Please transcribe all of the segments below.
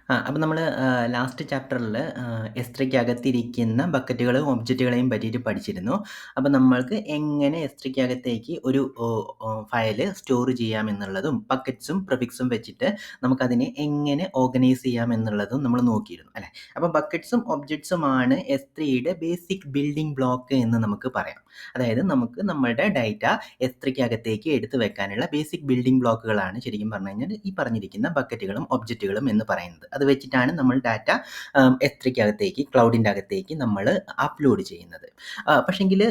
അപ്പം നമ്മൾ ലാസ്റ്റ് ചാപ്റ്ററിൽ S3-ക്കകത്തിരിക്കുന്ന ബക്കറ്റുകളും ഒബ്ജക്റ്റുകളെയും പറ്റിയിട്ട് പഠിച്ചിരുന്നു. അപ്പം നമ്മൾക്ക് എങ്ങനെ S3-ക്കകത്തേക്ക് ഒരു ഫയൽ സ്റ്റോർ ചെയ്യാമെന്നുള്ളതും ബക്കറ്റ്സും പ്രിഫിക്സും വെച്ചിട്ട് നമുക്കതിനെ എങ്ങനെ ഓർഗനൈസ് ചെയ്യാമെന്നുള്ളതും നമ്മൾ നോക്കിയിരുന്നു അല്ലേ. അപ്പോൾ ബക്കറ്റ്സും ഒബ്ജക്ട്സുമാണ് S3യുടെ ബേസിക് ബിൽഡിംഗ് ബ്ലോക്ക് എന്ന് നമുക്ക് പറയാം. അതായത് നമുക്ക് നമ്മളുടെ ഡാറ്റ S3-ക്കകത്തേക്ക് എടുത്തു വെക്കാനുള്ള ബേസിക് ബിൽഡിംഗ് ബ്ലോക്കുകളാണ് ശരിക്കും പറഞ്ഞു കഴിഞ്ഞാൽ ഈ പറഞ്ഞിരിക്കുന്ന ബക്കറ്റുകളും ഒബ്ജക്റ്റുകളും എന്ന് പറയുന്നത്. അത് വെച്ചിട്ടാണ് നമ്മൾ ഡാറ്റ S3-ക്കകത്തേക്ക് ക്ലൗഡിൻ്റെ അകത്തേക്ക് നമ്മൾ അപ്ലോഡ് ചെയ്യുന്നത്. പക്ഷെങ്കിൽ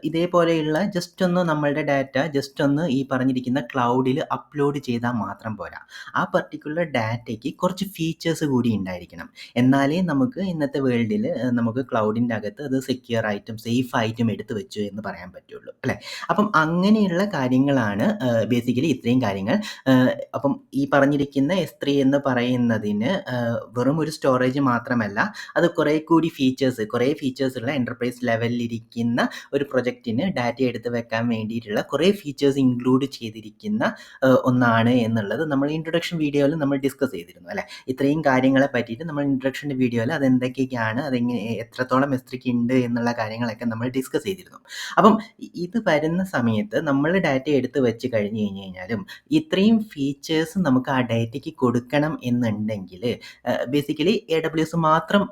ഇതേപോലെയുള്ള ജസ്റ്റ് ഒന്ന് നമ്മളുടെ ഡാറ്റ ജസ്റ്റ് ഒന്ന് ഈ പറഞ്ഞിരിക്കുന്ന ക്ലൗഡിൽ അപ്ലോഡ് ചെയ്താൽ മാത്രം പോരാ. ആ പർട്ടിക്കുലർ ഡാറ്റയ്ക്ക് കുറച്ച് ഫീച്ചേഴ്സ് കൂടി ഉണ്ടായിരിക്കണം. എന്നാലേ നമുക്ക് ഇന്നത്തെ വേൾഡിൽ നമുക്ക് ക്ലൗഡിൻ്റെ അകത്ത് അത് സെക്യൂർ ആയിട്ടും സേഫ് ആയിട്ടും എടുത്തു വെച്ചു എന്ന് പറയാൻ പറ്റുള്ളൂ അല്ലേ. അപ്പം അങ്ങനെയുള്ള കാര്യങ്ങളാണ് ബേസിക്കലി ഇത്രയും കാര്യങ്ങൾ. അപ്പം ഈ പറഞ്ഞിരിക്കുന്ന S3 എന്ന് പറയുന്നതിന് വെറും ഒരു സ്റ്റോറേജ് മാത്രമല്ല, അത് കുറേ ഫീച്ചേഴ്സ് ഉള്ള എൻ്റർപ്രൈസ് ലെവലിലിരിക്കുന്ന ഒരു പ്രൊജക്റ്റിന് ഡാറ്റ എടുത്ത് വെക്കാൻ വേണ്ടിയിട്ടുള്ള കുറേ ഫീച്ചേഴ്സ് ഇൻക്ലൂഡ് ചെയ്തിരിക്കുന്ന ഒന്നാണ് എന്നുള്ളത് നമ്മൾ ഇൻട്രൊഡക്ഷൻ വീഡിയോയിൽ നമ്മൾ ഡിസ്കസ് ചെയ്തിരുന്നു അല്ലേ. ഇത്രയും കാര്യങ്ങളെ പറ്റിയിട്ട് നമ്മൾ ഇൻട്രൊഡക്ഷൻ വീഡിയോയിൽ അതെന്തൊക്കെയാണ്, അതെങ്ങനെ എത്രത്തോളം S3-ക്ക് ഉണ്ട് എന്നുള്ള കാര്യങ്ങളൊക്കെ നമ്മൾ ഡിസ്കസ് ചെയ്തിരുന്നു. അപ്പം ഇത് വരുന്ന സമയത്ത് നമ്മൾ ഡാറ്റ എടുത്ത് വെച്ച് കഴിഞ്ഞ് കഴിഞ്ഞാലും ഇത്രയും ഫീച്ചേഴ്സ് നമുക്ക് ആ ഡാറ്റയ്ക്ക് കൊടുക്കണം എന്നുണ്ടെങ്കിൽ ബേസിക്കലി AWS മാത്രം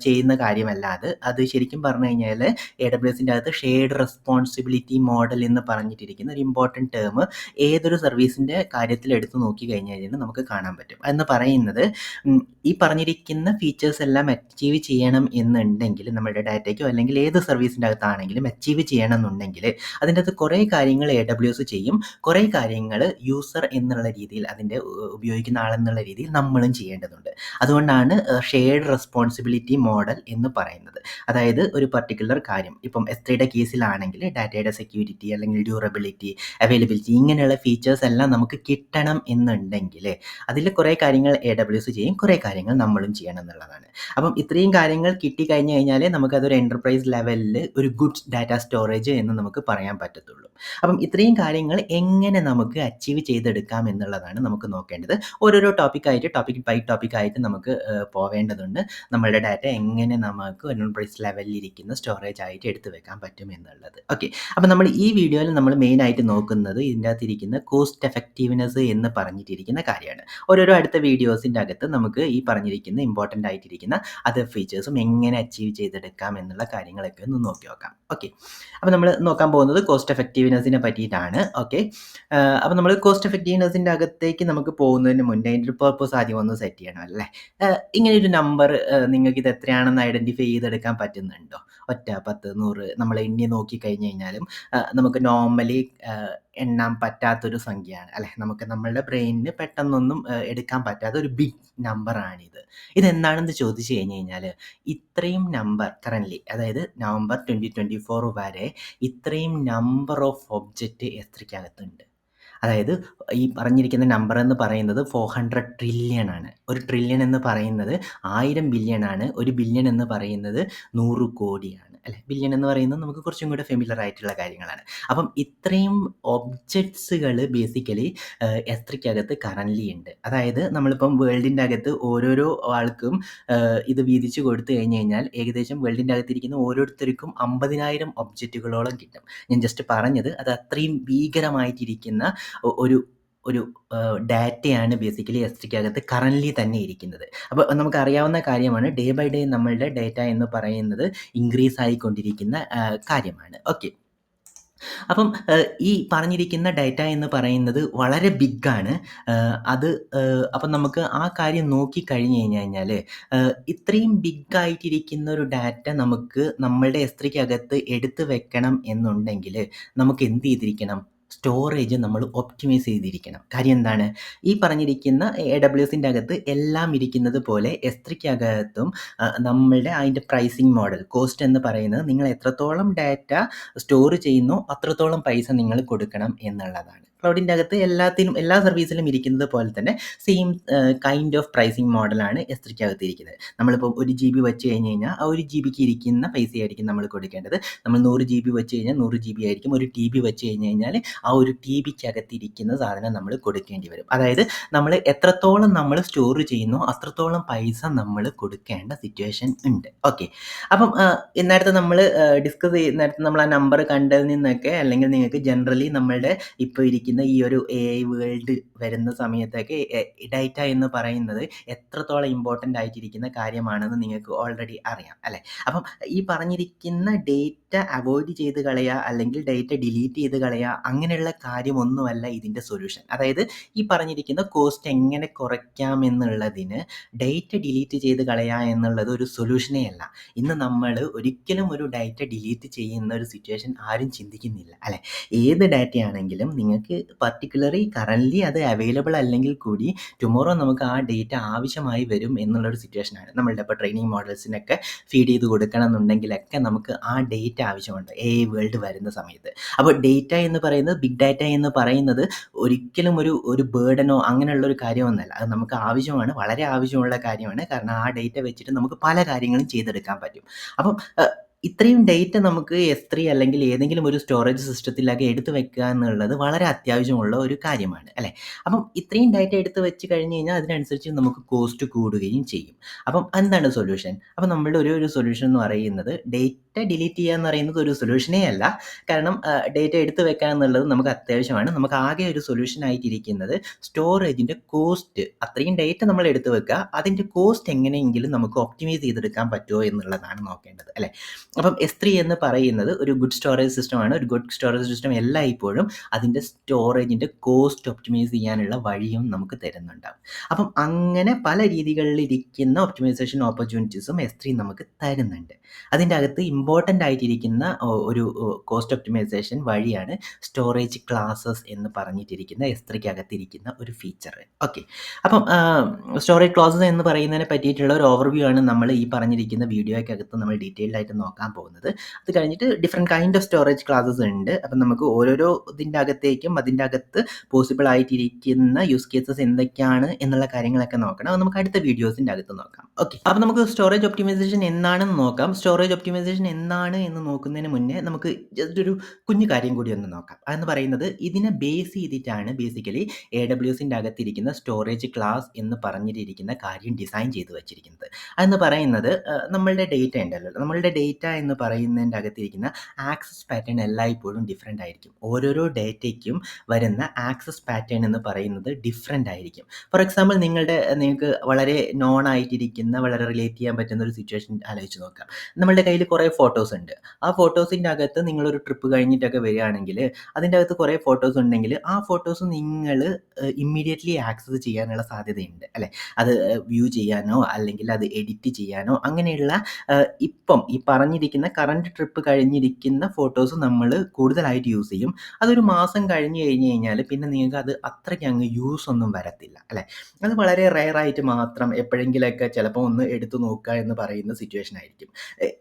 ചെയ്യുന്ന കാര്യമല്ല അത് ശരിക്കും പറഞ്ഞു കഴിഞ്ഞാൽ AWSൻ്റെ അകത്ത് ഷെയർഡ് റെസ്പോൺസിബിലിറ്റി മോഡൽ എന്ന് പറഞ്ഞിട്ടിരിക്കുന്ന ഒരു ഇമ്പോർട്ടൻറ്റ് ടേം ഏതൊരു സർവീസിൻ്റെ കാര്യത്തിൽ എടുത്ത് നോക്കി കഴിഞ്ഞ് കഴിഞ്ഞാൽ നമുക്ക് കാണാൻ പറ്റും. എന്ന് പറയുന്നത് ഈ പറഞ്ഞിരിക്കുന്ന ഫീച്ചേഴ്സ് എല്ലാം അച്ചീവ് ചെയ്യണം എന്നുണ്ടെങ്കിൽ നമ്മുടെ ഡാറ്റയ്ക്കോ അല്ലെങ്കിൽ ഏത് സർവീസിൻ്റെ അകത്താണെങ്കിലും അച്ചീവ് ചെയ്യണം എന്നുണ്ടെങ്കിൽ അതിൻ്റെ അകത്ത് കുറേ കാര്യങ്ങൾ AWS ചെയ്യും, കുറേ കാര്യങ്ങൾ യൂസർ എന്നുള്ള രീതിയിൽ അതിൻ്റെ ഉപയോഗിക്കുന്ന ആളെന്നുള്ള രീതിയിൽ നമ്മളും ചെയ്യേണ്ടതുണ്ട്. അതുകൊണ്ടാണ് ഷെയർഡ് റെസ്പോൺസിബിലിറ്റി മോഡൽ എന്ന് പറയുന്നത്. അതായത് ഒരു പർട്ടിക്കുലർ കാര്യം ഇപ്പം S3യുടെ കേസിലാണെങ്കിൽ ഡാറ്റയുടെ സെക്യൂരിറ്റി അല്ലെങ്കിൽ ഡ്യൂറബിലിറ്റി, അവൈലബിലിറ്റി ഇങ്ങനെയുള്ള ഫീച്ചേഴ്സ് എല്ലാം നമുക്ക് കിട്ടണം എന്നുണ്ടെങ്കിൽ അതിൽ കുറേ കാര്യങ്ങൾ AWS ചെയ്യും, കുറേ കാര്യങ്ങൾ നമ്മളും ചെയ്യണം എന്നുള്ളതാണ്. അപ്പം ഇത്രയും കാര്യങ്ങൾ കിട്ടിക്കഴിഞ്ഞ് കഴിഞ്ഞാലേ നമുക്കതൊരു എൻ്റർപ്രൈസ് ലെവലിൽ ഒരു ഗുഡ് ഡാറ്റ സ്റ്റോറേജ് എന്ന് നമുക്ക് പറയാൻ പറ്റത്തുള്ളൂ. അപ്പം ഇത്രയും കാര്യങ്ങൾ എങ്ങനെ നമുക്ക് അച്ചീവ് ചെയ്തെടുക്കാം എന്നുള്ളതാണ് നമുക്ക് നോക്കേണ്ടത്. ഓരോരോ ടോപ്പിക് ബൈ ടോപ്പിക് ആയിട്ട് നമുക്ക് പോവേണ്ടതുണ്ട്. നമ്മളുടെ ഡാറ്റ എങ്ങനെ നമുക്ക് എൻ്റർപ്രൈസ് ലെവലിലിരിക്കുന്ന സ്റ്റോറേജ് ആയിട്ട് എടുത്തു വെക്കാൻ പറ്റും എന്നുള്ളത്. ഓക്കെ, അപ്പം നമ്മൾ ഈ വീഡിയോയിൽ നമ്മൾ മെയിനായിട്ട് നോക്കുന്നത് ഇതിൻ്റെ അകത്തിരിക്കുന്ന കോസ്റ്റ് എഫക്റ്റീവ്നെസ് എന്ന് പറഞ്ഞിട്ടിരിക്കുന്ന കാര്യമാണ്. ഓരോരോ അടുത്ത വീഡിയോസിൻ്റെ അകത്ത് നമുക്ക് ഈ പറഞ്ഞിരിക്കുന്ന ഇമ്പോർട്ടൻ്റ് ആയിട്ടിരിക്കുന്ന അതർ ഫീച്ചേഴ്സും എങ്ങനെ അച്ചീവ് ചെയ്തെടുക്കാം എന്നുള്ള കാര്യങ്ങളൊക്കെ ഒന്ന് നോക്കി നോക്കാം. ഓക്കെ, അപ്പോൾ നമ്മൾ നോക്കാൻ പോകുന്നത് കോസ്റ്റ് എഫക്റ്റീവ്നെസ്സിനെ പറ്റിയിട്ടാണ്. ഓക്കെ, അപ്പോൾ നമ്മൾ കോസ്റ്റ് എഫക്റ്റീവ്നെസ്സിൻ്റെ അകത്തേക്ക് നമുക്ക് പോകുന്നതിന് മുന്നേ അതിൻ്റെ ഒരു പർപ്പസ് ആദ്യം ഒന്ന് സെറ്റ് ചെയ്യണം അല്ലേ. ഇങ്ങനെയൊരു നമ്പർ നിങ്ങൾക്ക് ഇത് എത്രയാണെന്ന് ഐഡൻറ്റിഫൈ ചെയ്തെടുക്കാൻ പറ്റുന്നുണ്ടോ? 1, 10, 100 നമ്മൾ എണ്ണി നോക്കിക്കഴിഞ്ഞ് കഴിഞ്ഞാലും നമുക്ക് നോർമലി എണ്ണാൻ പറ്റാത്തൊരു സംഖ്യയാണ് അല്ലേ. നമുക്ക് നമ്മളുടെ ബ്രെയിനിന് പെട്ടെന്നൊന്നും എടുക്കാൻ പറ്റാത്ത ഒരു ബിഗ് നമ്പറാണിത്. ഇതെന്താണെന്ന് ചോദിച്ചു കഴിഞ്ഞ് കഴിഞ്ഞാൽ ഇത്രയും നമ്പർ കറൻ്റ്ലി അതായത് നവംബർ 2024 വരെ ഇത്രയും നമ്പർ ഓഫ് ഒബ്ജക്റ്റ് S3-ക്കകത്തുണ്ട്. അതായത് ഈ പറഞ്ഞിരിക്കുന്ന നമ്പർ എന്ന് പറയുന്നത് 400 ട്രില്യൺ ആണ്. ഒരു ട്രില്യൺ എന്ന് പറയുന്നത് 1000 ബില്യൺ ആണ്. ഒരു ബില്യൺ എന്ന് പറയുന്നത് 100 കോടിയാണ് അല്ലേ. ബില്യൺ എന്ന് പറയുന്നത് നമുക്ക് കുറച്ചും കൂടെ ഫെമിലർ ആയിട്ടുള്ള കാര്യങ്ങളാണ്. അപ്പം ഇത്രയും ഒബ്ജക്ട്സുകൾ ബേസിക്കലി S3-ക്കകത്ത് കറൻ്റ്ലി ഉണ്ട്. അതായത് നമ്മളിപ്പം വേൾഡിൻ്റെ അകത്ത് ഓരോരോ ആൾക്കും ഇത് വീതിച്ച് കൊടുത്തു കഴിഞ്ഞ് കഴിഞ്ഞാൽ ഏകദേശം വേൾഡിൻ്റെ അകത്തിരിക്കുന്ന ഓരോരുത്തർക്കും 50,000 ഒബ്ജക്റ്റുകളോളം കിട്ടും. ഞാൻ ജസ്റ്റ് പറഞ്ഞത് അത് അത്രയും ഭീകരമായിട്ടിരിക്കുന്ന ഒരു ഒരു ഡാറ്റയാണ് ബേസിക്കലി S3-ക്കകത്ത് കറൻ്റ്ലി തന്നെ ഇരിക്കുന്നത്. അപ്പോൾ നമുക്കറിയാവുന്ന കാര്യമാണ് ഡേ ബൈ ഡേ നമ്മളുടെ ഡാറ്റ എന്ന് പറയുന്നത് ഇൻക്രീസ് ആയിക്കൊണ്ടിരിക്കുന്ന കാര്യമാണ്. ഓക്കെ, അപ്പം ഈ പറഞ്ഞിരിക്കുന്ന ഡാറ്റ എന്ന് പറയുന്നത് വളരെ ബിഗ്ഗാണ്. അത് അപ്പം നമുക്ക് ആ കാര്യം നോക്കിക്കഴിഞ്ഞ് കഴിഞ്ഞാൽ ഇത്രയും ബിഗ്ഗായിട്ടിരിക്കുന്ന ഒരു ഡാറ്റ നമുക്ക് നമ്മളുടെ S3-ക്കകത്ത് എടുത്ത് വെക്കണം എന്നുണ്ടെങ്കിൽ നമുക്ക് എന്ത് ചെയ്തിരിക്കണം? സ്റ്റോറേജ് നമ്മൾ ഒപ്റ്റിമൈസ് ചെയ്തിരിക്കണം. കാര്യം എന്താണ്? ഈ പറഞ്ഞിരിക്കുന്ന AWSൻ്റെ അകത്ത് എല്ലാം ഇരിക്കുന്നത് പോലെ S3-ക്കകത്തും നമ്മളുടെ അതിൻ്റെ പ്രൈസിങ് മോഡൽ കോസ്റ്റ് എന്ന് പറയുന്നത് നിങ്ങൾ എത്രത്തോളം ഡാറ്റ സ്റ്റോർ ചെയ്യുന്നു അത്രത്തോളം പൈസ നിങ്ങൾ കൊടുക്കണം എന്നുള്ളതാണ്. ക്ലൗഡിൻ്റെ അകത്ത് എല്ലാ സർവീസിലും ഇരിക്കുന്നത് പോലെ തന്നെ സെയിം കൈൻഡ് ഓഫ് പ്രൈസിങ് മോഡലാണ് S3ക്കകത്ത് ഇരിക്കുന്നത്. നമ്മളിപ്പോൾ 1 GB വെച്ച് കഴിഞ്ഞ് കഴിഞ്ഞാൽ ആ 1 GBക്ക് ഇരിക്കുന്ന പൈസയായിരിക്കും നമ്മൾ കൊടുക്കേണ്ടത്. നമ്മൾ 100 GB വെച്ച് കഴിഞ്ഞാൽ 100 GB ആയിരിക്കും. 1 TB വെച്ച് കഴിഞ്ഞ് കഴിഞ്ഞാൽ ആ 1 TBക്കകത്ത് ഇരിക്കുന്ന സാധനം നമ്മൾ കൊടുക്കേണ്ടി വരും. അതായത് നമ്മൾ എത്രത്തോളം നമ്മൾ സ്റ്റോർ ചെയ്യുന്നോ അത്രത്തോളം പൈസ നമ്മൾ കൊടുക്കേണ്ട സിറ്റുവേഷൻ ഉണ്ട്. ഓക്കെ. അപ്പം നേരത്തെ നമ്മൾ നേരത്തെ നമ്മൾ ആ നമ്പർ കണ്ടതിൽ നിന്നൊക്കെ അല്ലെങ്കിൽ നിങ്ങൾക്ക് ജനറലി നമ്മളുടെ ഇപ്പോൾ ഇരിക്കുന്ന ഈ ഒരു AI വേൾഡ് വരുന്ന സമയത്തൊക്കെ ഡേറ്റ എന്ന് പറയുന്നത് എത്രത്തോളം ഇമ്പോർട്ടൻ്റ് ആയിട്ടിരിക്കുന്ന കാര്യമാണെന്ന് നിങ്ങൾക്ക് ഓൾറെഡി അറിയാം അല്ലേ? അപ്പം ഈ പറഞ്ഞിരിക്കുന്ന ഡേറ്റ അവോയ്ഡ് ചെയ്ത് കളയുക അല്ലെങ്കിൽ ഡേറ്റ ഡിലീറ്റ് ചെയ്ത് കളയുക അങ്ങനെയുള്ള കാര്യമൊന്നുമല്ല ഇതിൻ്റെ സൊല്യൂഷൻ. അതായത് ഈ പറഞ്ഞിരിക്കുന്ന കോസ്റ്റ് എങ്ങനെ കുറയ്ക്കാം എന്നുള്ളതിന് ഡേറ്റ ഡിലീറ്റ് ചെയ്ത് കളയുക എന്നുള്ളത് ഒരു സൊല്യൂഷനേ അല്ല. ഇന്ന് നമ്മൾ ഒരിക്കലും ഒരു ഡേറ്റ ഡിലീറ്റ് ചെയ്യുന്ന ഒരു സിറ്റുവേഷൻ ആരും ചിന്തിക്കുന്നില്ല അല്ലേ? ഏത് ഡാറ്റയാണെങ്കിലും നിങ്ങൾക്ക് പർട്ടിക്കുലർലി കറൻ്റ്ലി അത് അവൈലബിൾ അല്ലെങ്കിൽ കൂടി ടുമോറോ നമുക്ക് ആ ഡേറ്റ ആവശ്യമായി വരും എന്നുള്ളൊരു സിറ്റുവേഷനാണ്. നമ്മളുടെ ഇപ്പോൾ ട്രെയിനിങ് മോഡൽസിനൊക്കെ ഫീഡ് ചെയ്ത് കൊടുക്കണം എന്നുണ്ടെങ്കിലൊക്കെ നമുക്ക് ആ ഡേറ്റ ആവശ്യമുണ്ട് AI വേൾഡ് വരുന്ന സമയത്ത്. അപ്പോൾ ഡേറ്റ എന്ന് പറയുന്നത് ബിഗ് ഡാറ്റ എന്ന് പറയുന്നത് ഒരിക്കലും ഒരു ബേർഡനോ അങ്ങനെയുള്ളൊരു കാര്യമൊന്നുമല്ല. അത് നമുക്ക് ആവശ്യമാണ്, വളരെ ആവശ്യമുള്ള കാര്യമാണ്. കാരണം ആ ഡേറ്റ വെച്ചിട്ട് നമുക്ക് പല കാര്യങ്ങളും ചെയ്തെടുക്കാൻ പറ്റും. അപ്പം ഇത്രയും ഡേറ്റ നമുക്ക് S3 അല്ലെങ്കിൽ ഏതെങ്കിലും ഒരു സ്റ്റോറേജ് സിസ്റ്റത്തിലൊക്കെ എടുത്ത് വെക്കുക എന്നുള്ളത് വളരെ അത്യാവശ്യമുള്ള ഒരു കാര്യമാണ് അല്ലേ? അപ്പം ഇത്രയും ഡേറ്റ എടുത്ത് വെച്ച് കഴിഞ്ഞ് കഴിഞ്ഞാൽ അതിനനുസരിച്ച് നമുക്ക് കോസ്റ്റ് കൂടുകയും ചെയ്യും. അപ്പം എന്താണ് സൊല്യൂഷൻ? അപ്പം നമ്മളുടെ ഒരു സൊല്യൂഷൻ എന്ന് പറയുന്നത് ഡേറ്റ ഡിലീറ്റ് ചെയ്യുക എന്ന് പറയുന്നത് ഒരു സൊല്യൂഷനേ അല്ല. കാരണം ഡേറ്റ എടുത്ത് വെക്കുക എന്നുള്ളത് നമുക്ക് അത്യാവശ്യമാണ്. നമുക്ക് ആകെ ഒരു സൊല്യൂഷൻ ആയിട്ടിരിക്കുന്നത് സ്റ്റോറേജിൻ്റെ കോസ്റ്റ്, അത്രയും ഡേറ്റ നമ്മൾ എടുത്ത് വെക്കുക, അതിൻ്റെ കോസ്റ്റ് എങ്ങനെയെങ്കിലും നമുക്ക് ഒപ്റ്റിമൈസ് ചെയ്തെടുക്കാൻ പറ്റുമോ എന്നുള്ളതാണ് നോക്കേണ്ടത് അല്ലേ? അപ്പം S3 എന്ന് പറയുന്നത് ഒരു ഗുഡ് സ്റ്റോറേജ് സിസ്റ്റമാണ്. ഒരു ഗുഡ് സ്റ്റോറേജ് സിസ്റ്റം എല്ലായ്പ്പോഴും അതിൻ്റെ സ്റ്റോറേജിൻ്റെ കോസ്റ്റ് ഒപ്റ്റിമൈസ് ചെയ്യാനുള്ള വഴിയും നമുക്ക് തരുന്നുണ്ടാവും. അപ്പം അങ്ങനെ പല രീതികളിലിരിക്കുന്ന ഒപ്റ്റിമൈസേഷൻ ഓപ്പർച്യൂണിറ്റീസും S3 നമുക്ക് തരുന്നുണ്ട്. അതിൻ്റെ അകത്ത് ഇമ്പോർട്ടൻ്റ് ആയിട്ടിരിക്കുന്ന ഒരു കോസ്റ്റ് ഒപ്റ്റിമൈസേഷൻ വഴിയാണ് സ്റ്റോറേജ് ക്ലാസസ് എന്ന് പറഞ്ഞിട്ടിരിക്കുന്ന S3ക്കകത്തിരിക്കുന്ന ഒരു ഫീച്ചർ. ഓക്കെ. അപ്പം സ്റ്റോറേജ് ക്ലാസസ് എന്ന് പറയുന്നതിനെ പറ്റിയിട്ടുള്ള ഒരു ഓവർവ്യൂ ആണ് നമ്മൾ ഈ പറഞ്ഞിരിക്കുന്ന വീഡിയോയ്ക്കകത്ത് നമ്മൾ ഡീറ്റെയിൽഡ് ആയിട്ട് നോക്കാൻ പോകുന്നത്. അത് കഴിഞ്ഞിട്ട് different kind of storage classes ഉണ്ട്. അപ്പം നമുക്ക് ഓരോരോ ഇതിൻ്റെ അകത്തേക്കും അതിൻ്റെ അകത്ത് പോസിബിൾ ആയിട്ടിരിക്കുന്ന യൂസ് കേസസ് എന്തൊക്കെയാണ് എന്നുള്ള കാര്യങ്ങളൊക്കെ നോക്കണം. അത് നമുക്ക് അടുത്ത വീഡിയോസിൻ്റെ അകത്ത് നോക്കാം. ഓക്കെ. അപ്പം നമുക്ക് സ്റ്റോറേജ് ഒപ്റ്റിമൈസേഷൻ എന്താണെന്ന് നോക്കാം. സ്റ്റോറേജ് ഒപ്റ്റിമൈസേഷൻ എന്താണ് എന്ന് നോക്കുന്നതിന് മുന്നേ നമുക്ക് ജസ്റ്റ് ഒരു കുഞ്ഞു കാര്യം കൂടി ഒന്ന് നോക്കാം. അതെന്ന് പറയുന്നത് ഇതിനെ ബേസ് ചെയ്തിട്ടാണ് ബേസിക്കലി AWSൻ്റെ അകത്തിരിക്കുന്ന സ്റ്റോറേജ് ക്ലാസ് എന്ന് പറഞ്ഞിട്ടിരിക്കുന്ന കാര്യം ഡിസൈൻ ചെയ്ത് വെച്ചിരിക്കുന്നത്. അതെന്ന് പറയുന്നത് നമ്മളുടെ ഡേറ്റ ഉണ്ടല്ലോ, നമ്മളുടെ ഡേറ്റ എന്ന് പറയുന്നതിൻ്റെ അകത്തിരിക്കുന്ന ആക്സസ് പാറ്റേൺ എല്ലായ്പ്പോഴും ഡിഫറെൻ്റ് ആയിരിക്കും. ഓരോരോ ഡേറ്റയ്ക്കും വരുന്ന ആക്സസ് പാറ്റേൺ എന്ന് പറയുന്നത് ഡിഫറെൻ്റ് ആയിരിക്കും. ഫോർ എക്സാമ്പിൾ നിങ്ങൾക്ക് വളരെ നോൺ ആയിട്ടിരിക്കുന്ന വളരെ റിലേറ്റ് ചെയ്യാൻ പറ്റുന്ന ഒരു സിറ്റുവേഷൻ ആലോചിച്ച് നോക്കാം. നമ്മളുടെ കയ്യിൽ കുറേ ഫോട്ടോസ് ഉണ്ട്. ആ ഫോട്ടോസിൻ്റെ അകത്ത് നിങ്ങളൊരു ട്രിപ്പ് കഴിഞ്ഞിട്ടൊക്കെ വരികയാണെങ്കിൽ അതിൻ്റെ അകത്ത് കുറേ ഫോട്ടോസ് ഉണ്ടെങ്കിൽ ആ ഫോട്ടോസ് നിങ്ങൾ ഇമ്മീഡിയറ്റ്ലി ആക്സസ് ചെയ്യാനുള്ള സാധ്യതയുണ്ട് അല്ലേ? അത് വ്യൂ ചെയ്യാനോ അല്ലെങ്കിൽ അത് എഡിറ്റ് ചെയ്യാനോ അങ്ങനെയുള്ള ഇപ്പം ഈ പറഞ്ഞിരിക്കുന്ന കറൻറ്റ് ട്രിപ്പ് കഴിഞ്ഞിരിക്കുന്ന ഫോട്ടോസ് നമ്മൾ കൂടുതലായിട്ട് യൂസ് ചെയ്യും. അതൊരു മാസം കഴിഞ്ഞ് കഴിഞ്ഞാൽ പിന്നെ നിങ്ങൾക്ക് അത് അത്രയ്ക്ക് അങ്ങ് യൂസ് ഒന്നും വരത്തില്ല അല്ലേ? അത് വളരെ റെയർ ആയിട്ട് മാത്രം എപ്പോഴെങ്കിലൊക്കെ ചിലപ്പോൾ ഒന്ന് എടുത്തു നോക്കുക എന്ന് പറയുന്ന സിറ്റുവേഷൻ ആയിരിക്കും.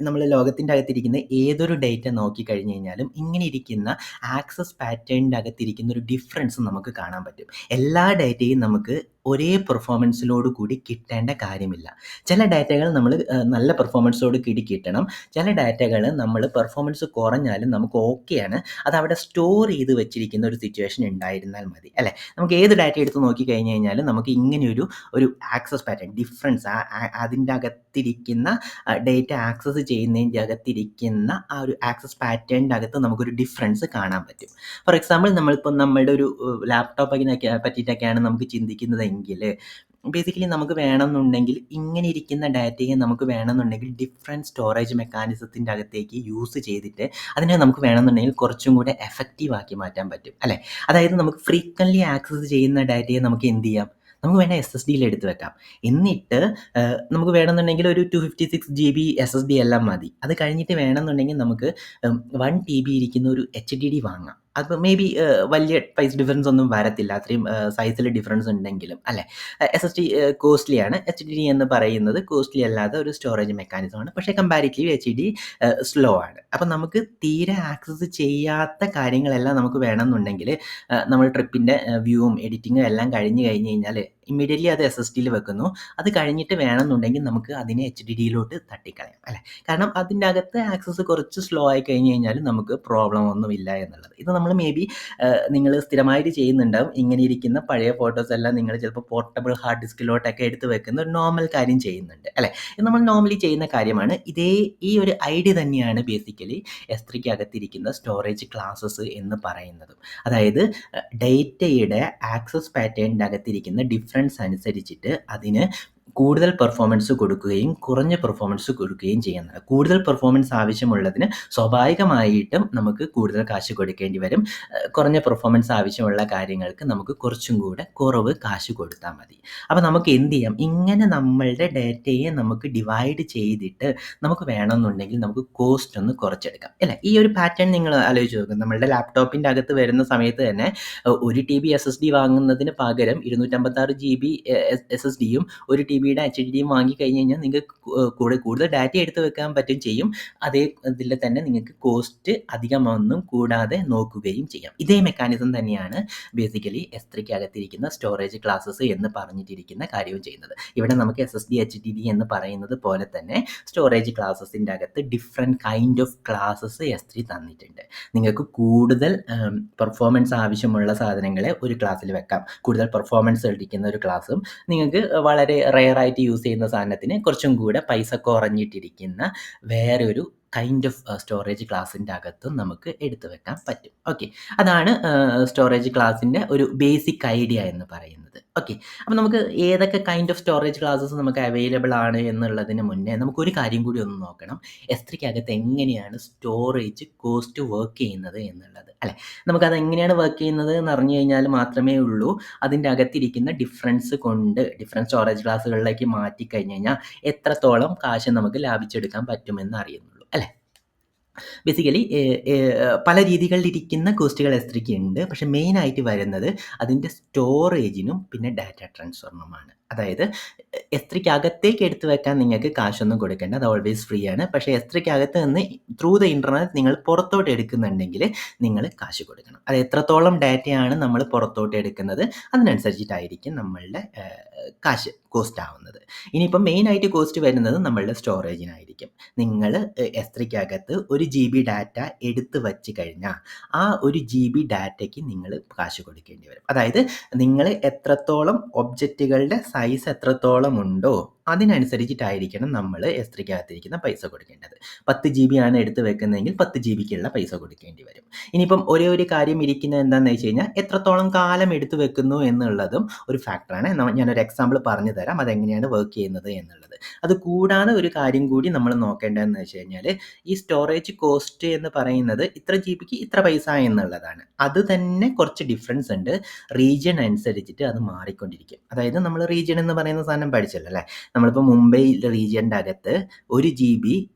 നമ്മൾ ലോകത്തിൻ്റെ അകത്തിരിക്കുന്ന ഏതൊരു ഡേറ്റ നോക്കിക്കഴിഞ്ഞ് കഴിഞ്ഞാലും ഇങ്ങനെ ഇരിക്കുന്ന ആക്സസ് പാറ്റേണിൻ്റെ അകത്തിരിക്കുന്ന ഒരു ഡിഫറൻസ് നമുക്ക് കാണാൻ പറ്റും. എല്ലാ ഡേറ്റയും നമുക്ക് ഒരേ പെർഫോമൻസിലോട് കൂടി കിട്ടേണ്ട കാര്യമില്ല. ചില ഡാറ്റകൾ നമ്മൾ നല്ല പെർഫോമൻസോട് കൂടി കിട്ടണം. ചില ഡാറ്റകൾ നമ്മൾ പെർഫോമൻസ് കുറഞ്ഞാലും നമുക്ക് ഓക്കെയാണ്. അത് അവിടെ സ്റ്റോർ ചെയ്ത് വെച്ചിരിക്കുന്ന ഒരു സിറ്റുവേഷൻ ഉണ്ടായിരുന്നാൽ മതി അല്ലേ? നമുക്ക് ഏത് ഡാറ്റ എടുത്ത് നോക്കിക്കഴിഞ്ഞ് കഴിഞ്ഞാലും നമുക്ക് ഇങ്ങനെയൊരു ആക്സസ് പാറ്റേൺ ഡിഫറൻസ് അതിൻ്റെ അകത്തിരിക്കുന്ന ഡേറ്റ ആക്സസ് ചെയ്യുന്നതിൻ്റെ അകത്തിരിക്കുന്ന ആ ഒരു ആക്സസ് പാറ്റേണിൻ്റെ അകത്ത് നമുക്കൊരു ഡിഫറൻസ് കാണാൻ പറ്റും. ഫോർ എക്സാമ്പിൾ നമ്മളിപ്പോൾ നമ്മളുടെ ഒരു ലാപ്ടോപ്പിനൊക്കെ പറ്റിയിട്ടൊക്കെയാണ് നമുക്ക് ചിന്തിക്കുന്നതെങ്കിൽ ബേസിക്കലി നമുക്ക് വേണമെന്നുണ്ടെങ്കിൽ ഇങ്ങനെ ഇരിക്കുന്ന ഡാറ്റയെ നമുക്ക് വേണമെന്നുണ്ടെങ്കിൽ ഡിഫറെൻറ്റ് സ്റ്റോറേജ് മെക്കാനിസത്തിൻ്റെ അകത്തേക്ക് യൂസ് ചെയ്തിട്ട് അതിനെ നമുക്ക് വേണമെന്നുണ്ടെങ്കിൽ കുറച്ചും കൂടെ എഫക്റ്റീവ് ആക്കി മാറ്റാൻ പറ്റും അല്ലേ? അതായത് നമുക്ക് ഫ്രീക്വൻ്റ്ലി ആക്സസ് ചെയ്യുന്ന ഡാറ്റയെ നമുക്ക് എന്ത് ചെയ്യാം? നമുക്ക് വേണേൽ SSDയിൽ എടുത്ത് വെക്കാം. എന്നിട്ട് നമുക്ക് വേണമെന്നുണ്ടെങ്കിൽ ഒരു 256 GB SSD എല്ലാം മതി. അത് കഴിഞ്ഞിട്ട് വേണമെന്നുണ്ടെങ്കിൽ നമുക്ക് 1 TB ഇരിക്കുന്ന ഒരു HDD വാങ്ങാം. അത് മേ ബി വലിയ പ്രൈസ് ഡിഫറൻസ് ഒന്നും വരത്തില്ല. അത്രയും സൈസിൽ ഡിഫറൻസ് ഉണ്ടെങ്കിലും അല്ലേ? SSD കോസ്റ്റ്ലിയാണ്. HDD എന്ന് പറയുന്നത് കോസ്റ്റ്ലി അല്ലാത്ത ഒരു സ്റ്റോറേജ് മെക്കാനിസമാണ്. പക്ഷേ കമ്പാരിറ്റീവ്ലി HDD സ്ലോ ആണ്. അപ്പം നമുക്ക് തീരെ ആക്സസ് ചെയ്യാത്ത കാര്യങ്ങളെല്ലാം നമുക്ക് വേണമെന്നുണ്ടെങ്കിൽ നമ്മൾ ട്രിപ്പിൻ്റെ വ്യൂവും എഡിറ്റിങ്ങും എല്ലാം കഴിഞ്ഞ് കഴിഞ്ഞാൽ ഇമ്മീഡിയറ്റ്ലി അത് SSDയിൽ വെക്കുന്നു. അത് കഴിഞ്ഞിട്ട് വേണമെന്നുണ്ടെങ്കിൽ നമുക്ക് അതിനെ HDDയിലോട്ട് തട്ടിക്കളയാം അല്ലേ? കാരണം അതിൻ്റെ അകത്ത് ആക്സസ് കുറച്ച് സ്ലോ ആയി കഴിഞ്ഞ് കഴിഞ്ഞാൽ നമുക്ക് പ്രോബ്ലം ഒന്നുമില്ല എന്നുള്ളത്. ഇത് നമ്മൾ മേ ബി നിങ്ങൾ സ്ഥിരമായിട്ട് ചെയ്യുന്നുണ്ടാവും. ഇങ്ങനെ ഇരിക്കുന്ന പഴയ ഫോട്ടോസ് എല്ലാം നിങ്ങൾ ചിലപ്പോൾ പോർട്ടബിൾ ഹാർഡ് ഡിസ്കിലോട്ടൊക്കെ എടുത്ത് വെക്കുന്ന ഒരു നോർമൽ കാര്യം ചെയ്യുന്നുണ്ട് അല്ലേ? ഇത് നമ്മൾ നോർമലി ചെയ്യുന്ന കാര്യമാണ്. ഈ ഒരു ഐഡിയ തന്നെയാണ് ബേസിക്കലി S3ക്ക് അകത്തിരിക്കുന്ന സ്റ്റോറേജ് ക്ലാസസ് എന്ന് പറയുന്നതും. അതായത് ഡേറ്റയുടെ ആക്സസ് പാറ്റേണിൻ്റെ അകത്തിരിക്കുന്ന ഡിഫറൻസ് അനുസരിച്ചിട്ട് അതിന് കൂടുതൽ പെർഫോമൻസ് കൊടുക്കുകയും കുറഞ്ഞ പെർഫോമൻസ് കൊടുക്കുകയും ചെയ്യുന്നത്. കൂടുതൽ പെർഫോമൻസ് ആവശ്യമുള്ളതിന് സ്വാഭാവികമായിട്ടും നമുക്ക് കൂടുതൽ കാശ് കൊടുക്കേണ്ടി വരും. കുറഞ്ഞ പെർഫോമൻസ് ആവശ്യമുള്ള കാര്യങ്ങൾക്ക് നമുക്ക് കുറച്ചും കൂടെ കുറവ് കാശ് കൊടുത്താൽ മതി. അപ്പോൾ നമുക്ക് എന്ത് ചെയ്യാം? ഇങ്ങനെ നമ്മളുടെ ഡേറ്റയെ നമുക്ക് ഡിവൈഡ് ചെയ്തിട്ട് നമുക്ക് വേണമെന്നുണ്ടെങ്കിൽ നമുക്ക് കോസ്റ്റ് ഒന്ന് കുറച്ചെടുക്കാം അല്ലേ? ഈ ഒരു പാറ്റേൺ നിങ്ങൾ ആലോചിച്ച് നോക്കും. നമ്മളുടെ ലാപ്ടോപ്പിൻ്റെ അകത്ത് വരുന്ന സമയത്ത് തന്നെ 1 TB SSD വാങ്ങുന്നതിന് പകരം 256 GB SSDയും 1 TBയുടെ HDDയും വാങ്ങിക്കഴിഞ്ഞ് കഴിഞ്ഞാൽ നിങ്ങൾക്ക് കൂടുതൽ ഡാറ്റ എടുത്ത് വെക്കാൻ പറ്റും ചെയ്യും. അതേ ഇതിൽ തന്നെ നിങ്ങൾക്ക് കോസ്റ്റ് അധികമൊന്നും കൂടാതെ നോക്കുകയും ചെയ്യാം. ഇതേ മെക്കാനിസം തന്നെയാണ് ബേസിക്കലി S3ക്ക് അകത്തിരിക്കുന്ന സ്റ്റോറേജ് ക്ലാസസ് എന്ന് പറഞ്ഞിട്ടിരിക്കുന്ന കാര്യവും ചെയ്യുന്നത്. ഇവിടെ നമുക്ക് SSD HDD എന്ന് പറയുന്നത് പോലെ തന്നെ സ്റ്റോറേജ് ക്ലാസസിൻ്റെ അകത്ത് different kind of classes S3 തന്നിട്ടുണ്ട്. നിങ്ങൾക്ക് കൂടുതൽ പെർഫോമൻസ് ആവശ്യമുള്ള സാധനങ്ങളെ ഒരു ക്ലാസ്സിൽ വെക്കാം. കൂടുതൽ പെർഫോമൻസ് എടുക്കുന്ന ഒരു ക്ലാസ്സും നിങ്ങൾക്ക് വളരെ റെയറായിട്ട് യൂസ് ചെയ്യുന്ന സാധനത്തിന് കുറച്ചും കൂടെ പൈസ കുറഞ്ഞിട്ടിരിക്കുന്ന വേറൊരു കൈൻഡ് ഓഫ് സ്റ്റോറേജ് ക്ലാസ്സിൻ്റെ അകത്തും നമുക്ക് എടുത്തു വെക്കാൻ പറ്റും. ഓക്കെ, അതാണ് സ്റ്റോറേജ് ക്ലാസ്സിൻ്റെ ഒരു ബേസിക് ഐഡിയ എന്ന് പറയുന്നത്. ഓക്കെ, അപ്പോൾ നമുക്ക് ഏതൊക്കെ കൈൻഡ് ഓഫ് സ്റ്റോറേജ് ക്ലാസ്സസ് നമുക്ക് അവൈലബിൾ ആണ് എന്നുള്ളതിന് മുന്നേ നമുക്കൊരു കാര്യം കൂടി ഒന്ന് നോക്കണം. S3ക്ക് അകത്ത് എങ്ങനെയാണ് സ്റ്റോറേജ് കോസ്റ്റ് വർക്ക് ചെയ്യുന്നത് എന്നുള്ളത് അല്ലേ? നമുക്കത് എങ്ങനെയാണ് വർക്ക് ചെയ്യുന്നത് എന്ന് അറിഞ്ഞു കഴിഞ്ഞാൽ മാത്രമേ ഉള്ളൂ അതിൻ്റെ അകത്തിരിക്കുന്ന ഡിഫറൻസ് കൊണ്ട് ഡിഫറൻറ്റ് സ്റ്റോറേജ് ക്ലാസ്സുകളിലേക്ക് മാറ്റിക്കഴിഞ്ഞ് കഴിഞ്ഞാൽ എത്രത്തോളം കാശ് നമുക്ക് ലാഭിച്ചെടുക്കാൻ പറ്റുമെന്ന് അറിയുന്നുള്ളൂ അല്ലേ? ബേസിക്കലി പല രീതികളിലിരിക്കുന്ന കോസ്റ്റുകൾ S3ക്ക് ഉണ്ട്. പക്ഷേ മെയിനായിട്ട് വരുന്നത് അതിൻ്റെ സ്റ്റോറേജിനും പിന്നെ ഡാറ്റ ട്രാൻസ്ഫറിനുമാണ്. അതായത് S3ക്ക് അകത്തേക്ക് എടുത്ത് വെക്കാൻ നിങ്ങൾക്ക് കാശൊന്നും കൊടുക്കേണ്ട, അത് ഓൾവേസ് ഫ്രീ ആണ്. പക്ഷേ S3ക്ക് അകത്ത് നിന്ന് ത്രൂ ദ ഇൻ്റർനെറ്റ് നിങ്ങൾ പുറത്തോട്ട് എടുക്കുന്നുണ്ടെങ്കിൽ നിങ്ങൾ കാശ് കൊടുക്കണം. അത് എത്രത്തോളം ഡാറ്റയാണ് നമ്മൾ പുറത്തോട്ട് എടുക്കുന്നത് അതിനനുസരിച്ചിട്ടായിരിക്കും നമ്മളുടെ കാശ് കോസ്റ്റ് ആവുന്നത്. ഇനിയിപ്പം മെയിനായിട്ട് കോസ്റ്റ് വരുന്നത് നമ്മളുടെ സ്റ്റോറേജിനായിരിക്കും. നിങ്ങൾ S3ക്ക് അകത്ത് 1 GB ഡാറ്റ എടുത്ത് വച്ച് കഴിഞ്ഞാൽ ആ 1 GB ഡാറ്റയ്ക്ക് നിങ്ങൾ കാശ് കൊടുക്കേണ്ടി വരും. അതായത് നിങ്ങൾ എത്രത്തോളം ഒബ്ജക്റ്റുകളുടെ സൈസ് എത്രത്തോളം ഉണ്ടോ അതിനനുസരിച്ചിട്ടായിരിക്കണം നമ്മൾ S3ക്ക് അകത്തിരിക്കുന്ന പൈസ കൊടുക്കേണ്ടത്. 10 GB ആണ് എടുത്ത് വെക്കുന്നതെങ്കിൽ 10 GBക്കുള്ള പൈസ കൊടുക്കേണ്ടി വരും. ഇനിയിപ്പം ഒരേ ഒരു കാര്യം ഇരിക്കുന്നത് എന്താണെന്ന് വെച്ച് കഴിഞ്ഞാൽ എത്രത്തോളം കാലം എടുത്ത് വെക്കുന്നു എന്നുള്ളതും ഒരു ഫാക്ടറാണ്. ഞാനൊരു എക്സാമ്പിൾ പറഞ്ഞു തരാം അതെങ്ങനെയാണ് വർക്ക് ചെയ്യുന്നത് എന്നുള്ളത്. അത് കൂടാതെ ഒരു കാര്യം കൂടി നമ്മൾ നോക്കേണ്ടതെന്ന് വെച്ച് കഴിഞ്ഞാൽ ഈ സ്റ്റോറേജ് കോസ്റ്റ് എന്ന് പറയുന്നത് ഇത്ര GBക്ക് ഇത്ര പൈസ എന്നുള്ളതാണ്. അത് തന്നെ കുറച്ച് ഡിഫറൻസ് ഉണ്ട്. റീജിയൻ അനുസരിച്ചിട്ട് അത് മാറിക്കൊണ്ടിരിക്കും. അതായത് നമ്മൾ റീജിയൻ എന്ന് പറയുന്ന സാധനം പഠിച്ചല്ലോ അല്ലേ? നമ്മളിപ്പോൾ മുംബൈ റീജിയൻ്റെ അകത്ത് 1 GB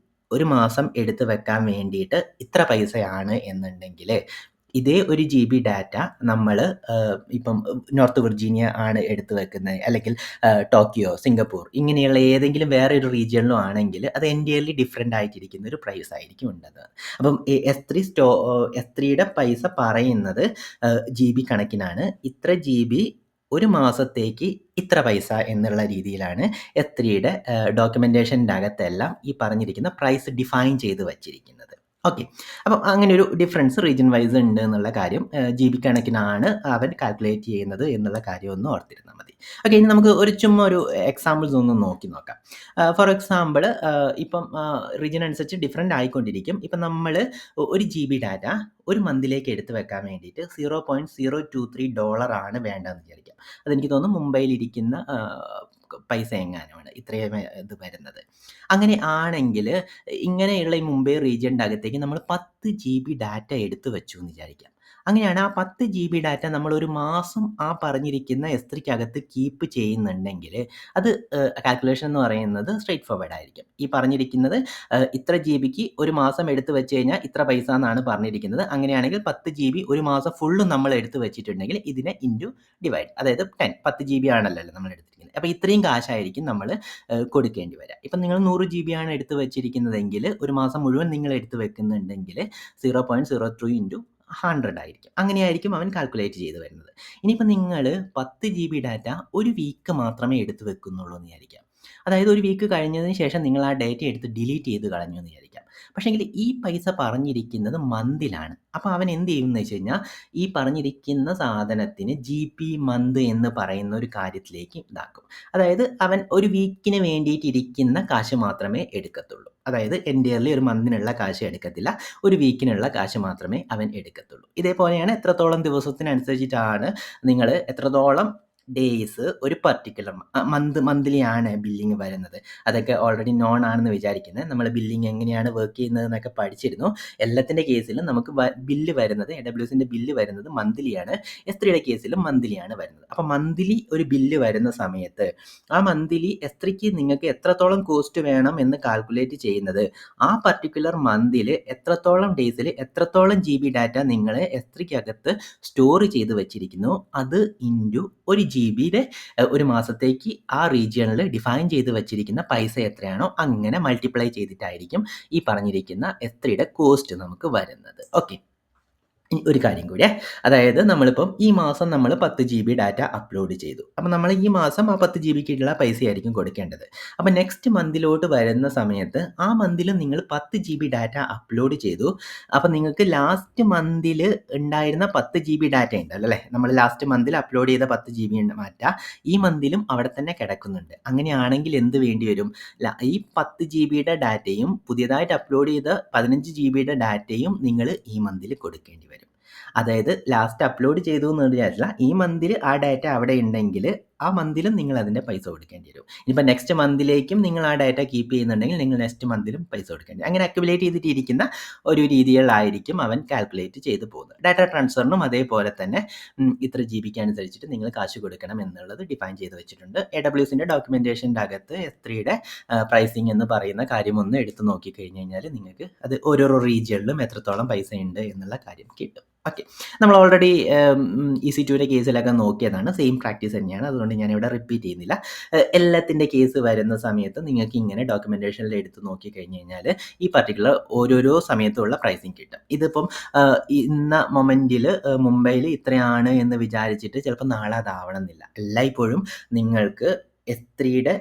ഒരു മാസം എടുത്ത് വെക്കാൻ വേണ്ടിയിട്ട് ഇത്ര പൈസയാണ് എന്നുണ്ടെങ്കിൽ ഇതേ 1 GB ഡാറ്റ നമ്മൾ ഇപ്പം നോർത്ത് വിർജീനിയ ആണ് എടുത്ത് വെക്കുന്നത് അല്ലെങ്കിൽ ടോക്കിയോ, സിംഗപ്പൂർ ഇങ്ങനെയുള്ള ഏതെങ്കിലും വേറെ ഒരു റീജിയനിലും ആണെങ്കിൽ അത് എൻറ്റയർലി ഡിഫറെൻ്റ് ആയിട്ടിരിക്കുന്ന ഒരു പ്രൈസ് ആയിരിക്കും ഉണ്ടാകുക. അപ്പം S3യുടെ പൈസ പറയുന്നത് GB കണക്കിനാണ്. ഇത്ര GB ഒരു മാസത്തേക്ക് ഇത്ര പൈസ എന്നുള്ള രീതിയിലാണ് S3യുടെ ഡോക്യുമെൻറ്റേഷൻ്റെ അകത്തെല്ലാം ഈ പറഞ്ഞിരിക്കുന്ന പ്രൈസ് ഡിഫൈൻ ചെയ്ത് വച്ചിരിക്കുന്നത്. ഓക്കെ, അപ്പം അങ്ങനെ ഒരു ഡിഫറൻസ് റീജിയൻ വൈസ് ഉണ്ട് എന്നുള്ള കാര്യം GB കണക്കിനാണ് അവൻ കാൽക്കുലേറ്റ് ചെയ്യുന്നത് എന്നുള്ള കാര്യം ഒന്ന് ഓർത്തിരുന്നാൽ മതി. ഓക്കെ, ഇനി നമുക്ക് ചുമ്മാ ഒരു എക്സാമ്പിൾസ് ഒന്ന് നോക്കാം. ഫോർ എക്സാമ്പിൾ ഇപ്പം റീജിയൻ അനുസരിച്ച് ഡിഫറെൻ്റ് ആയിക്കൊണ്ടിരിക്കും. ഇപ്പം നമ്മൾ 1 GB ഡാറ്റ ഒരു മന്തിലേക്ക് എടുത്ത് വെക്കാൻ വേണ്ടിയിട്ട് $0.023 ആണ് വേണ്ടതെന്ന് വിചാരിക്കാം. അതെനിക്ക് തോന്നുന്നു മുംബൈയിലിരിക്കുന്ന പൈസ എങ്ങാനുമാണ് ഇത്രയും ഇത് വരുന്നത്. അങ്ങനെ ആണെങ്കിൽ ഇങ്ങനെയുള്ള ഈ മുംബൈ റീജിയൻ്റെ അകത്തേക്ക് നമ്മൾ 10 GB ഡാറ്റ എടുത്ത് വെച്ചു എന്ന് വിചാരിക്കാം. അങ്ങനെയാണ് ആ 10 GB ഡാറ്റ നമ്മളൊരു മാസം ആ പറഞ്ഞിരിക്കുന്ന S3-ക്കകത്ത് കീപ്പ് ചെയ്യുന്നുണ്ടെങ്കില് അത് കാൽക്കുലേഷൻ എന്ന് പറയുന്നത് സ്ട്രെയിറ്റ് ഫോർവേഡ് ആയിരിക്കും. ഈ പറഞ്ഞിരിക്കുന്നത് ഇത്ര GBക്ക് ഒരു മാസം എടുത്ത് വെച്ച് കഴിഞ്ഞാൽ ഇത്ര പൈസ എന്നാണ് പറഞ്ഞിരിക്കുന്നത്. അങ്ങനെയാണെങ്കിൽ 10 GB ഒരു മാസം ഫുള്ളും നമ്മൾ എടുത്ത് വെച്ചിട്ടുണ്ടെങ്കിൽ ഇതിനെ ഇൻറ്റു ഡിവൈഡ്, അതായത് 10 GB ആണല്ലോ നമ്മൾ എടുത്തിരിക്കുന്നത്. അപ്പോൾ ഇത്രയും കാശായിരിക്കും നമ്മൾ കൊടുക്കേണ്ടി വരിക. ഇപ്പം നിങ്ങൾ 100 GB ആണ് എടുത്ത് വെച്ചിരിക്കുന്നതെങ്കിൽ ഒരു മാസം മുഴുവൻ നിങ്ങൾ എടുത്ത് വെക്കുന്നുണ്ടെങ്കിൽ 0.03 ഇൻറ്റു 100 ആയിരിക്കും. അങ്ങനെയായിരിക്കും അവൻ കാൽക്കുലേറ്റ് ചെയ്ത് വരുന്നത്. ഇനിയിപ്പോൾ നിങ്ങൾ 10 GB ഡാറ്റ ഒരു വീക്ക് മാത്രമേ എടുത്ത് വെക്കുന്നുള്ളൂ എന്ന് വിചാരിക്കാം. അതായത് ഒരു വീക്ക് കഴിഞ്ഞതിന് ശേഷം നിങ്ങൾ ആ ഡാറ്റ എടുത്ത് ഡിലീറ്റ് ചെയ്ത് കളഞ്ഞു എന്ന് വിചാരിക്കാം. പക്ഷേങ്കിൽ ഈ പൈസ പറഞ്ഞിരിക്കുന്നത് മന്തിലാണ്. അപ്പോൾ അവൻ എന്ത് ചെയ്യുമെന്ന് വെച്ച് കഴിഞ്ഞാൽ ഈ പറഞ്ഞിരിക്കുന്ന സാധനത്തിന് GB മന്ത് എന്ന് പറയുന്ന ഒരു കാര്യത്തിലേക്ക് ഇതാക്കും. അതായത് അവൻ ഒരു വീക്കിന് വേണ്ടിയിട്ട് ഇരിക്കുന്ന കാശ് മാത്രമേ എടുക്കത്തുള്ളൂ. അതായത് എൻ്റയർലി ഒരു മന്തിനുള്ള കാശ് എടുക്കത്തില്ല. ഒരു വീക്കിനുള്ള കാശ് മാത്രമേ അവൻ എടുക്കത്തുള്ളൂ. ഇതേപോലെയാണ് എത്രത്തോളം ദിവസത്തിനനുസരിച്ചിട്ടാണ് നിങ്ങൾ എത്രത്തോളം ഡേയ്സ് ഒരു പർട്ടിക്കുലർ മന്ത്ലി ആണ് ബില്ലിംഗ് വരുന്നത്. അതൊക്കെ ഓൾറെഡി നോൺ ആണെന്ന് വിചാരിക്കുന്നത്. നമ്മൾ ബില്ലിംഗ് എങ്ങനെയാണ് വർക്ക് ചെയ്യുന്നതെന്നൊക്കെ പഠിച്ചിരുന്നു. എല്ലാത്തിൻ്റെ കേസിലും നമുക്ക് ബില്ല് വരുന്നത് AWSൻ്റെ ബില്ല് വരുന്നത് മന്ത്ലിയാണ്. S3യുടെ കേസിലും മന്ത്ലിയാണ് വരുന്നത്. അപ്പോൾ മന്ത്ലി ഒരു ബില്ല് വരുന്ന സമയത്ത് ആ മന്ത്ലി S3ക്ക് നിങ്ങൾക്ക് എത്രത്തോളം കോസ്റ്റ് വേണം എന്ന് കാൽക്കുലേറ്റ് ചെയ്യുന്നത് ആ പർട്ടിക്കുലർ മന്തിൽ എത്രത്തോളം ഡേയ്സിൽ എത്രത്തോളം GB ഡാറ്റ നിങ്ങൾ S3-ക്കകത്ത് സ്റ്റോർ ചെയ്ത് വെച്ചിരിക്കുന്നു അത് ഇൻറ്റു ഒരു GBയുടെ ഒരു മാസത്തേക്ക് ആ റീജിയണിൽ ഡിഫൈൻ ചെയ്ത് വെച്ചിരിക്കുന്ന പൈസ എത്രയാണോ അങ്ങനെ മൾട്ടിപ്ലൈ ചെയ്തിട്ടായിരിക്കും ഈ പറഞ്ഞിരിക്കുന്ന S3യുടെ കോസ്റ്റ് നമുക്ക് വരുന്നത്. ഓക്കെ, ഒരു കാര്യം കൂടിയേ, അതായത് നമ്മളിപ്പം ഈ മാസം നമ്മൾ 10 GB ഡാറ്റ അപ്ലോഡ് ചെയ്തു. അപ്പം നമ്മൾ ഈ മാസം ആ 10 GBക്കുള്ള പൈസയായിരിക്കും കൊടുക്കേണ്ടത്. അപ്പം നെക്സ്റ്റ് മന്തിലോട്ട് വരുന്ന സമയത്ത് ആ മന്തിൽ നിങ്ങൾ 10 GB ഡാറ്റ അപ്ലോഡ് ചെയ്തു. അപ്പം നിങ്ങൾക്ക് ലാസ്റ്റ് മന്തിൽ ഉണ്ടായിരുന്ന 10 GB ഡാറ്റ ഉണ്ടല്ലോ അല്ലേ, നമ്മൾ ലാസ്റ്റ് മന്തിൽ അപ്ലോഡ് ചെയ്ത 10 GB ഡാറ്റ ഈ മന്തിലും അവിടെ തന്നെ കിടക്കുന്നുണ്ട്. അങ്ങനെയാണെങ്കിൽ എന്ത് വേണ്ടി വരും? ഈ 10 GBയുടെ ഡാറ്റയും പുതിയതായിട്ട് അപ്ലോഡ് ചെയ്ത 15 GBയുടെ ഡാറ്റയും നിങ്ങൾ ഈ മന്തിൽ കൊടുക്കേണ്ടി വരും. അതായത് ലാസ്റ്റ് അപ്ലോഡ് ചെയ്തു എന്ന് വിചാരിച്ചില്ല, ഈ മന്തിൽ ആ ഡാറ്റ അവിടെ ഉണ്ടെങ്കിൽ ആ മന്തിലും നിങ്ങൾ അതിൻ്റെ പൈസ കൊടുക്കേണ്ടി വരും. ഇനിയിപ്പോൾ നെക്സ്റ്റ് മന്തിലേക്കും നിങ്ങൾ ആ ഡാറ്റ കീപ്പ് ചെയ്യുന്നുണ്ടെങ്കിൽ നിങ്ങൾ നെക്സ്റ്റ് മന്തിലും പൈസ കൊടുക്കേണ്ടി വരും. അങ്ങനെ അക്യുമുലേറ്റ് ചെയ്തിട്ടിരിക്കുന്ന ഒരു രീതികളിലായിരിക്കും അവൻ കാൽക്കുലേറ്റ് ചെയ്ത് പോകുന്നത്. ഡാറ്റ ട്രാൻസ്ഫറിനും അതേപോലെ തന്നെ ഇത്ര GBക്ക് അനുസരിച്ചിട്ട് നിങ്ങൾ കാശ് കൊടുക്കണം എന്നുള്ളത് ഡിഫൈൻ ചെയ്ത് വെച്ചിട്ടുണ്ട്. AWSൻ്റെ ഡോക്യുമെൻറ്റേഷൻ്റെ അകത്ത് S3യുടെ പ്രൈസിങ് എന്ന് പറയുന്ന കാര്യമൊന്ന് എടുത്ത് നോക്കിക്കഴിഞ്ഞ് കഴിഞ്ഞാൽ നിങ്ങൾക്ക് അത് ഓരോരോ റീജിയണിലും എത്രത്തോളം പൈസ ഉണ്ട് എന്നുള്ള കാര്യം കിട്ടും. ഓക്കെ, നമ്മൾ ഓൾറെഡി EC2യുടെ കേസിലൊക്കെ നോക്കിയതാണ്. സെയിം പ്രാക്ടീസ് തന്നെയാണ്. അതുകൊണ്ട് ഞാനിവിടെ റിപ്പീറ്റ് ചെയ്യുന്നില്ല. എല്ലാത്തിൻ്റെ കേസ് വരുന്ന സമയത്ത് നിങ്ങൾക്ക് ഇങ്ങനെ ഡോക്യുമെൻറ്റേഷനിൽ എടുത്ത് നോക്കിക്കഴിഞ്ഞ് കഴിഞ്ഞാൽ ഈ പർട്ടിക്കുലർ ഓരോരോ സമയത്തുള്ള പ്രൈസിങ് കിട്ടും. ഇതിപ്പം ഇന്ന മൊമെൻറ്റിൽ മുംബൈയിൽ ഇത്രയാണ് എന്ന് വിചാരിച്ചിട്ട് ചിലപ്പോൾ നാളെ അതാവണമെന്നില്ല. എല്ലായ്പ്പോഴും നിങ്ങൾക്ക് S3യുടെ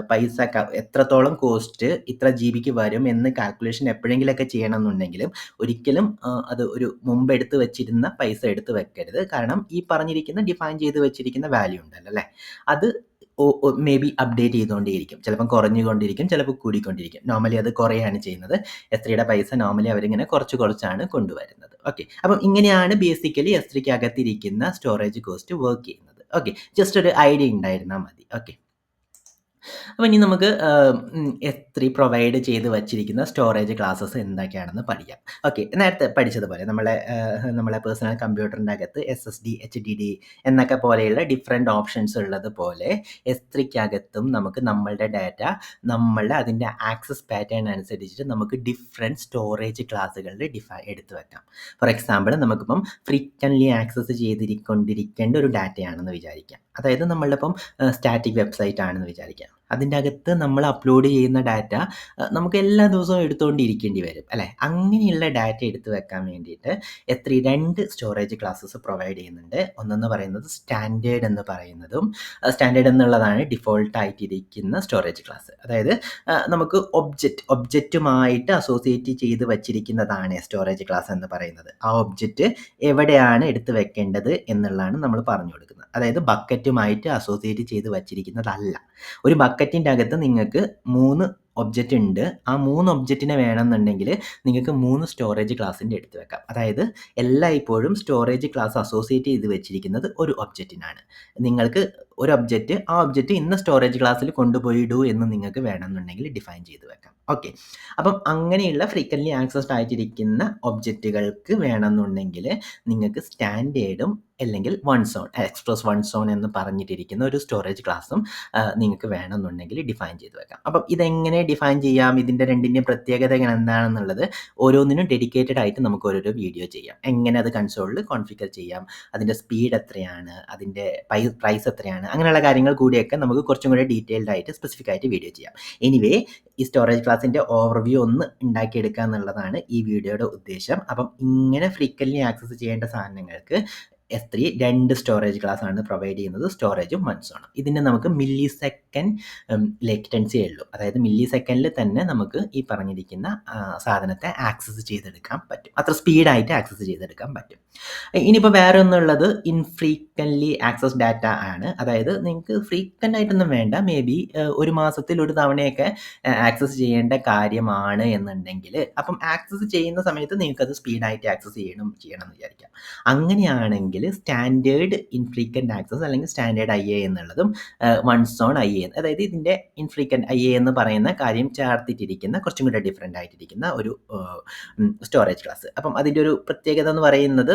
പൈസ എത്രത്തോളം കോസ്റ്റ് ഇത്ര GBക്ക് വരും എന്ന് കാൽക്കുലേഷൻ എപ്പോഴെങ്കിലുമൊക്കെ ചെയ്യണമെന്നുണ്ടെങ്കിലും ഒരിക്കലും അത് ഒരു മുമ്പ് എടുത്ത് വെച്ചിരുന്ന പൈസ എടുത്ത് വെക്കരുത്. കാരണം ഈ പറഞ്ഞിരിക്കുന്ന ഡിഫൈൻ ചെയ്ത് വെച്ചിരിക്കുന്ന വാല്യൂ ഉണ്ടല്ലോ അല്ലേ, അത് മേ ബി അപ്ഡേറ്റ് ചെയ്തുകൊണ്ടേയിരിക്കും. ചിലപ്പം കുറഞ്ഞുകൊണ്ടിരിക്കും, ചിലപ്പോൾ കൂടിക്കൊണ്ടിരിക്കും. നോർമലി അത് കുറയാണ് ചെയ്യുന്നത്. S3യുടെ പൈസ നോർമലി അവരിങ്ങനെ കുറച്ചാണ് കൊണ്ടുവരുന്നത്. ഓക്കെ, അപ്പം ഇങ്ങനെയാണ് ബേസിക്കലി S3-ക്കകത്തിരിക്കുന്ന സ്റ്റോറേജ് കോസ്റ്റ് വർക്ക് ചെയ്യുന്നത്. ഓക്കെ, ജസ്റ്റ് ഒരു ഐഡിയ ഉണ്ടായിരുന്നാൽ മതി. ഓക്കെ, അപ്പോൾ ഇനി നമുക്ക് S3 പ്രൊവൈഡ് ചെയ്ത് വച്ചിരിക്കുന്ന സ്റ്റോറേജ് ക്ലാസ്സസ് എന്തൊക്കെയാണെന്ന് പഠിക്കാം. ഓക്കെ, നേരത്തെ പഠിച്ചതുപോലെ നമ്മളെ പേഴ്സണൽ കമ്പ്യൂട്ടറിൻ്റെ അകത്ത് SSD, HDD എന്നൊക്കെ പോലെയുള്ള ഡിഫറെൻറ്റ് ഓപ്ഷൻസ് ഉള്ളതുപോലെ S3-ക്കകത്തും നമുക്ക് നമ്മളുടെ ഡാറ്റ അതിൻ്റെ ആക്സസ് പാറ്റേൺ അനുസരിച്ചിട്ട് നമുക്ക് ഡിഫറെൻറ്റ് സ്റ്റോറേജ് ക്ലാസ്സുകളിൽ എടുത്ത് വെക്കാം. ഫോർ എക്സാമ്പിൾ, നമുക്കിപ്പം ഫ്രീക്വൻ്റ്ലി ആക്സസ് ചെയ്തിരിക്കേണ്ട ഒരു ഡാറ്റയാണെന്ന് വിചാരിക്കാം. അതായത് നമ്മളിപ്പം സ്റ്റാറ്റിക് വെബ്സൈറ്റ് ആണെന്ന് വിചാരിക്കാം. അതിൻ്റെ അകത്ത് നമ്മൾ അപ്ലോഡ് ചെയ്യുന്ന ഡാറ്റ നമുക്ക് എല്ലാ ദിവസവും എടുത്തുകൊണ്ടിരിക്കേണ്ടി വരും അല്ലേ. അങ്ങനെയുള്ള ഡാറ്റ എടുത്ത് വെക്കാൻ വേണ്ടിയിട്ട് S3 2 സ്റ്റോറേജ് ക്ലാസ്സസ് പ്രൊവൈഡ് ചെയ്യുന്നുണ്ട്. ഒന്നെന്ന് പറയുന്നത് സ്റ്റാൻഡേർഡ് എന്ന് പറയുന്നതും, സ്റ്റാൻഡേർഡ് എന്നുള്ളതാണ് ഡിഫോൾട്ട് ആയിട്ടിരിക്കുന്ന സ്റ്റോറേജ് ക്ലാസ്. അതായത് നമുക്ക് ഒബ്ജക്റ്റുമായിട്ട് അസോസിയേറ്റ് ചെയ്ത് വച്ചിരിക്കുന്നതാണ് സ്റ്റോറേജ് ക്ലാസ് എന്ന് പറയുന്നത്. ആ ഒബ്ജക്റ്റ് എവിടെയാണ് എടുത്ത് വെക്കേണ്ടത് എന്നുള്ളതാണ് നമ്മൾ പറഞ്ഞു കൊടുക്കുന്നത്. അതായത് ബക്കറ്റുമായിട്ട് അസോസിയേറ്റ് ചെയ്ത് വച്ചിരിക്കുന്നതല്ല. ഒരു ബക്കറ്റിൻ്റെ അകത്ത് നിങ്ങൾക്ക് 3 ഒബ്ജക്റ്റ് ഉണ്ട്. ആ 3 ഒബ്ജക്റ്റിനെ വേണമെന്നുണ്ടെങ്കിൽ നിങ്ങൾക്ക് 3 സ്റ്റോറേജ് ക്ലാസ്സിൻ്റെ എടുത്ത് വെക്കാം. അതായത് എല്ലായ്പ്പോഴും സ്റ്റോറേജ് ക്ലാസ് അസോസിയേറ്റ് ചെയ്ത് വെച്ചിരിക്കുന്നത് ഒരു ഒബ്ജക്റ്റിനാണ്. നിങ്ങൾക്ക് ഒരു ഒബ്ജക്റ്റ് ആ ഒബ്ജക്റ്റ് ഇന്ന സ്റ്റോറേജ് ക്ലാസ്സിൽ കൊണ്ടുപോയിടൂ എന്ന് നിങ്ങൾക്ക് വേണമെന്നുണ്ടെങ്കിൽ ഡിഫൈൻ ചെയ്ത് വെക്കാം. ഓക്കെ. അപ്പം അങ്ങനെയുള്ള ഫ്രീക്വൻ്റ്ലി ആക്സസ്ഡ് ആയിട്ടിരിക്കുന്ന ഒബ്ജക്റ്റുകൾക്ക് വേണമെന്നുണ്ടെങ്കിൽ നിങ്ങൾക്ക് സ്റ്റാൻഡേർഡും അല്ലെങ്കിൽ one zone express one zone എന്ന് പറഞ്ഞിട്ടിരിക്കുന്ന ഒരു സ്റ്റോറേജ് ക്ലാസ്സും നിങ്ങൾക്ക് വേണമെന്നുണ്ടെങ്കിൽ ഡിഫൈൻ ചെയ്ത് വെക്കാം. അപ്പം ഇതെങ്ങനെ ഡിഫൈൻ ചെയ്യാം, ഇതിൻ്റെ രണ്ടിൻ്റെയും പ്രത്യേകതകൾ എന്താണെന്നുള്ളത് ഓരോന്നിനും ഡെഡിക്കേറ്റഡ് ആയിട്ട് നമുക്ക് ഓരോരോ വീഡിയോ ചെയ്യാം. എങ്ങനെ അത് കൺസോളിൽ കോൺഫിഗർ ചെയ്യാം, അതിൻ്റെ സ്പീഡ് എത്രയാണ്, അതിൻ്റെ പ്രൈസ് എത്രയാണ്, അങ്ങനെയുള്ള കാര്യങ്ങൾ കൂടിയൊക്കെ നമുക്ക് കുറച്ചും കൂടി ഡീറ്റെയിൽഡ് ആയിട്ട് സ്പെസിഫിക് ആയിട്ട് വീഡിയോ ചെയ്യാം. എനിവേ ഈ സ്റ്റോറേജ് ക്ലാസ്സിൻ്റെ ഓവർവ്യൂ ഒന്ന് ഉണ്ടാക്കിയെടുക്കുക എന്നുള്ളതാണ് ഈ വീഡിയോയുടെ ഉദ്ദേശം. അപ്പം ഇങ്ങനെ ഫ്രീക്വൻ്റ്ലി ആക്സസ് ചെയ്യേണ്ട സാധനങ്ങൾക്ക് S3 2 സ്റ്റോറേജ് ക്ലാസ് ആണ് പ്രൊവൈഡ് ചെയ്യുന്നത്, സ്റ്റോറേജും വൺസോണും. ഇതിന് നമുക്ക് മില്ലി സെക്കൻഡ് ലേറ്റൻസിയേ ഉള്ളൂ. അതായത് മില്ലി സെക്കൻഡിൽ തന്നെ നമുക്ക് ഈ പറഞ്ഞിരിക്കുന്ന സാധനത്തെ ആക്സസ് ചെയ്തെടുക്കാൻ പറ്റും, അത്ര സ്പീഡായിട്ട് ആക്സസ് ചെയ്തെടുക്കാൻ പറ്റും. ഇനിയിപ്പോൾ വേറെ ഒന്നുള്ളത് ഇൻഫ്രീക്വൻ്റ്ലി ആക്സസ് ഡാറ്റ ആണ്. അതായത് നിങ്ങൾക്ക് ഫ്രീക്വൻ്റ് ആയിട്ടൊന്നും വേണ്ട, മേ ബി ഒരു മാസത്തിൽ ഒരു തവണയൊക്കെ ആക്സസ് ചെയ്യേണ്ട കാര്യമാണ് എന്നുണ്ടെങ്കിൽ, അപ്പം ആക്സസ് ചെയ്യുന്ന സമയത്ത് നിങ്ങൾക്കത് സ്പീഡായിട്ട് ആക്സസ് ചെയ്യണം എന്ന് വിചാരിക്കാം. അങ്ങനെയാണെങ്കിൽ സ്റ്റാൻഡേർഡ് ഇൻഫ്രീക്വൻ്റ് ആക്സസ് അല്ലെങ്കിൽ സ്റ്റാൻഡേർഡ് IA എന്നുള്ളതും വൺ സോൺ IA, അതായത് ഇതിൻ്റെ ഇൻഫ്രീക്വൻ്റ് IA എന്ന് പറയുന്ന കാര്യം ചേർത്തിട്ടിരിക്കുന്ന കുറച്ചും കൂടെ ഡിഫറെൻ്റ് ആയിട്ടിരിക്കുന്ന ഒരു സ്റ്റോറേജ് ക്ലാസ്. അപ്പം അതിൻ്റെ ഒരു പ്രത്യേകത എന്ന് പറയുന്നത്